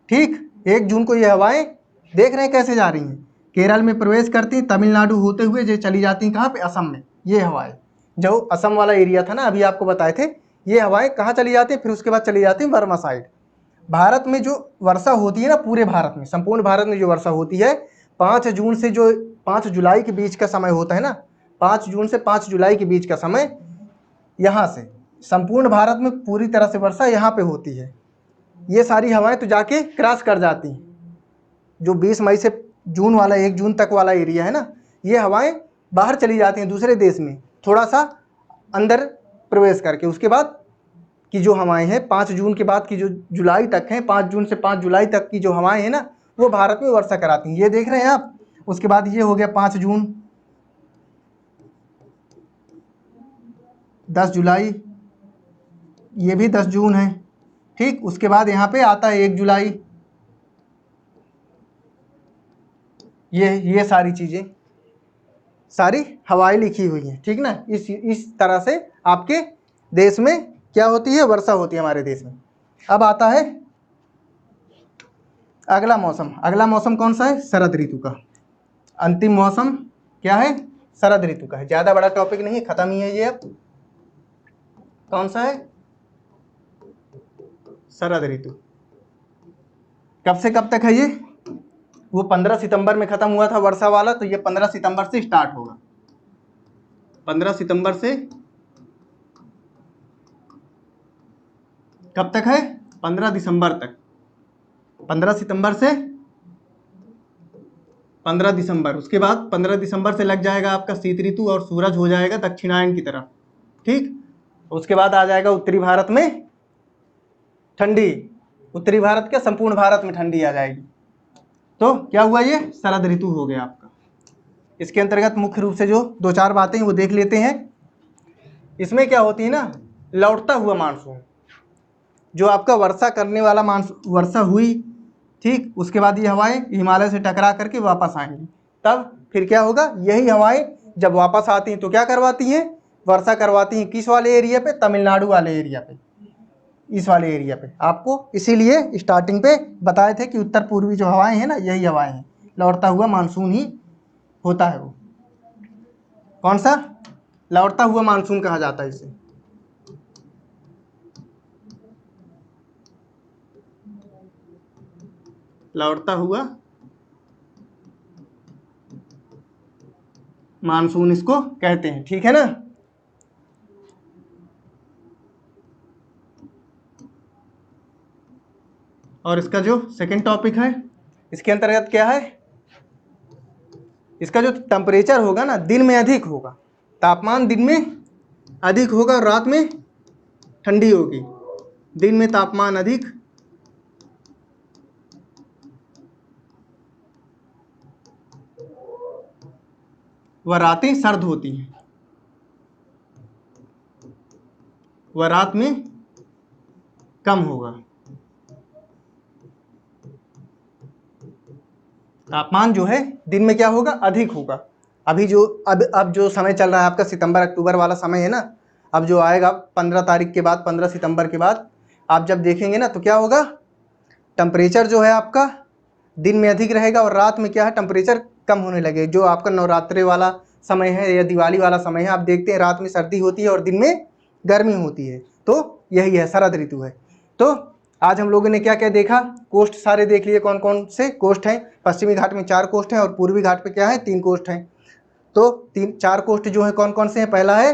ठीक। 1 जून को ये हवाएं देख रहे हैं कैसे जा रही हैं। केरल में प्रवेश करती हैं, तमिलनाडु होते हुए ये चली जाती हैं कहाँ पे? असम में। ये हवाएं जो असम वाला एरिया था ना, अभी आपको बताए थे, ये हवाएं कहाँ चली जाती हैं? फिर उसके बाद चली जाती हैं वर्मा साइड। भारत में जो वर्षा होती है ना, पूरे भारत में, संपूर्ण भारत में जो वर्षा होती है, 5 जून से जो 5 जुलाई के बीच का समय होता है ना, 5 जून से 5 जुलाई के बीच का समय, यहाँ से संपूर्ण भारत में पूरी तरह से वर्षा यहाँ पे होती है। ये सारी हवाएं तो जाके क्रॉस कर जाती हैं। जो 20 मई से जून वाला 1 जून तक वाला एरिया है ना, ये हवाएं बाहर चली जाती हैं दूसरे देश में, थोड़ा सा अंदर प्रवेश करके। उसके बाद की जो हवाएं हैं 5 जून के बाद की जो जुलाई तक हैं, 5 जून से 5 जुलाई तक की जो हवाएं हैं ना, वो भारत में वर्षा कराती हैं। ये देख रहे हैं आप। उसके बाद ये हो गया 5 जून, 10 जुलाई, ये भी 10 जून है, ठीक। उसके बाद यहाँ पे आता है 1 जुलाई। ये सारी चीजें, सारी हवाएं लिखी हुई हैं, ठीक ना। इस तरह से आपके देश में क्या होती है? वर्षा होती है हमारे देश में। अब आता है अगला मौसम। अगला मौसम कौन सा है? शरद ऋतु का। अंतिम मौसम क्या है? शरद ऋतु का है। ज्यादा बड़ा टॉपिक नहीं है, खत्म ही है ये। अब कौन सा है? शरद ऋतु। कब से कब तक है ये? वो 15 सितंबर में खत्म हुआ था वर्षा वाला, तो ये 15 सितंबर से स्टार्ट होगा। 15 सितंबर से कब तक है? 15 दिसंबर तक। 15 सितंबर से 15 दिसंबर। उसके बाद 15 दिसंबर से लग जाएगा आपका शीत ऋतु और सूरज हो जाएगा दक्षिणायन की तरफ, ठीक। उसके बाद आ जाएगा उत्तरी भारत में ठंडी। उत्तरी भारत क्या, संपूर्ण भारत में ठंडी आ जाएगी। तो क्या हुआ? ये शरद ऋतु हो गया आपका। इसके अंतर्गत मुख्य रूप से जो 2-4 बातें वो देख लेते हैं। इसमें क्या होती है ना, लौटता हुआ मानसून। जो आपका वर्षा करने वाला मानसून, वर्षा हुई, ठीक। उसके बाद ये हवाएं हिमालय से टकरा करके वापस आएंगी। तब फिर क्या होगा? यही हवाएं जब वापस आती हैं तो क्या करवाती हैं? वर्षा करवाती हैं। किस वाले एरिया पे? तमिलनाडु वाले एरिया पे, इस वाले एरिया पे। आपको इसीलिए स्टार्टिंग पे बताए थे कि उत्तर पूर्वी जो हवाएं हैं ना, यही हवाएं हैं। लौटता हुआ मानसून ही होता है वो। कौन सा? लौटता हुआ मानसून कहा जाता है इसे। लौटता हुआ मानसून इसको कहते हैं, ठीक है ना। और इसका जो सेकंड टॉपिक है, इसके अंतर्गत क्या है? इसका जो टेम्परेचर होगा ना, दिन में अधिक होगा। तापमान दिन में अधिक होगा और रात में ठंडी होगी। दिन में तापमान अधिक, वह रातें सर्द होती हैं। वह रात में कम होगा। तापमान जो है दिन में क्या होगा, अधिक होगा। अभी जो अब जो समय चल रहा है आपका सितंबर अक्टूबर वाला समय है ना, अब जो आएगा 15 तारीख के बाद, 15 सितंबर के बाद आप जब देखेंगे ना तो क्या होगा, टेम्परेचर जो है आपका दिन में अधिक रहेगा और रात में क्या है, टेम्परेचर कम होने लगे। जो आपका नवरात्रि वाला समय है या दिवाली वाला समय है, आप देखते हैं रात में सर्दी होती है और दिन में गर्मी होती है, तो यही है, शरद ऋतु है। तो आज हम लोगों ने क्या क्या देखा, कोस्ट सारे देख लिए, कौन कौन से कोस्ट हैं। पश्चिमी घाट में 4 कोस्ट हैं और पूर्वी घाट पे क्या है, 3 कोस्ट हैं। तो 4 कोस्ट जो है कौन कौन से हैं, पहला है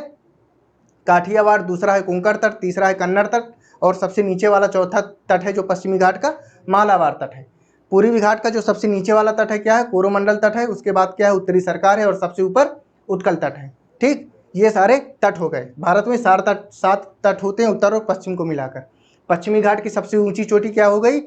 काठियावाड़, दूसरा है कोंकण तट, तीसरा है कन्नड़ तट और सबसे नीचे वाला चौथा तट है जो पश्चिमी घाट का मालाबार तट है। पूर्वी घाट का जो सबसे नीचे वाला तट है क्या है, कोरोमंडल तट है। उसके बाद क्या है, उत्तरी सरकार है और सबसे ऊपर उत्कल तट है। ठीक, ये सारे तट हो गए। भारत में 7 तट होते हैं उत्तर और पश्चिम को मिलाकर। पश्चिमी घाट की सबसे ऊंची चोटी क्या हो गई,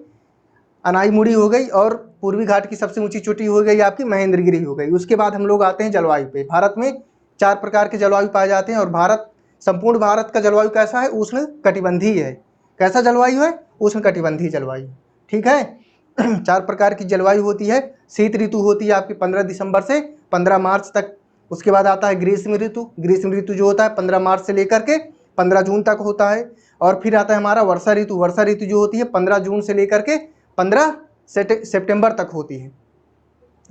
अनाईमुड़ी हो गई और पूर्वी घाट की सबसे ऊंची चोटी हो गई आपकी महेंद्रगिरी हो गई। उसके बाद हम लोग आते हैं जलवायु पे। भारत में 4 प्रकार के जलवायु पाए जाते हैं और संपूर्ण भारत का जलवायु कैसा है, उष्ण कटिबंधीय है। कैसा जलवायु है, उष्ण कटिबंधीय जलवायु। ठीक है 4 प्रकार की जलवायु होती है। शीत ऋतु होती है आपकी 15 दिसंबर से 15 मार्च तक। उसके बाद आता है ग्रीष्म ऋतु। ग्रीष्म ऋतु जो होता है 15 मार्च से लेकर के 15 जून तक होता है। और फिर आता है हमारा वर्षा ऋतु। वर्षा ऋतु जो होती है 15 जून से लेकर के 15 सितंबर तक होती है।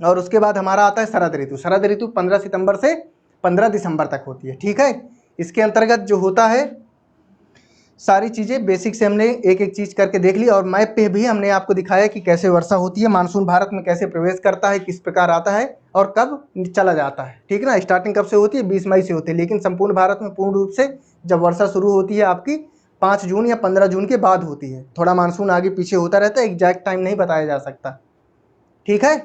और उसके बाद हमारा आता है शरद ऋतु। शरद ऋतु 15 सितंबर से 15 दिसंबर तक होती है। ठीक है, इसके अंतर्गत जो होता है सारी चीज़ें बेसिक से हमने एक एक चीज़ करके देख ली और मैप पे भी हमने आपको दिखाया कि कैसे वर्षा होती है, मानसून भारत में कैसे प्रवेश करता है, किस प्रकार आता है और कब चला जाता है। ठीक है ना, स्टार्टिंग कब से होती है, 20 मई से होती है, लेकिन संपूर्ण भारत में पूर्ण रूप से जब वर्षा शुरू होती है आपकी 5 जून या 15 जून के बाद होती है। थोड़ा मानसून आगे पीछे होता रहता है, एग्जैक्ट टाइम नहीं बताया जा सकता। ठीक है,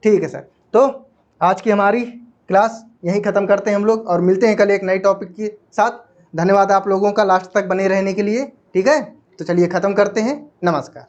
ठीक है सर। तो आज की हमारी क्लास यहीं ख़त्म करते हैं हम लोग और मिलते हैं कल एक नए टॉपिक के साथ। धन्यवाद आप लोगों का लास्ट तक बने रहने के लिए। ठीक है, तो चलिए ख़त्म करते हैं। नमस्कार।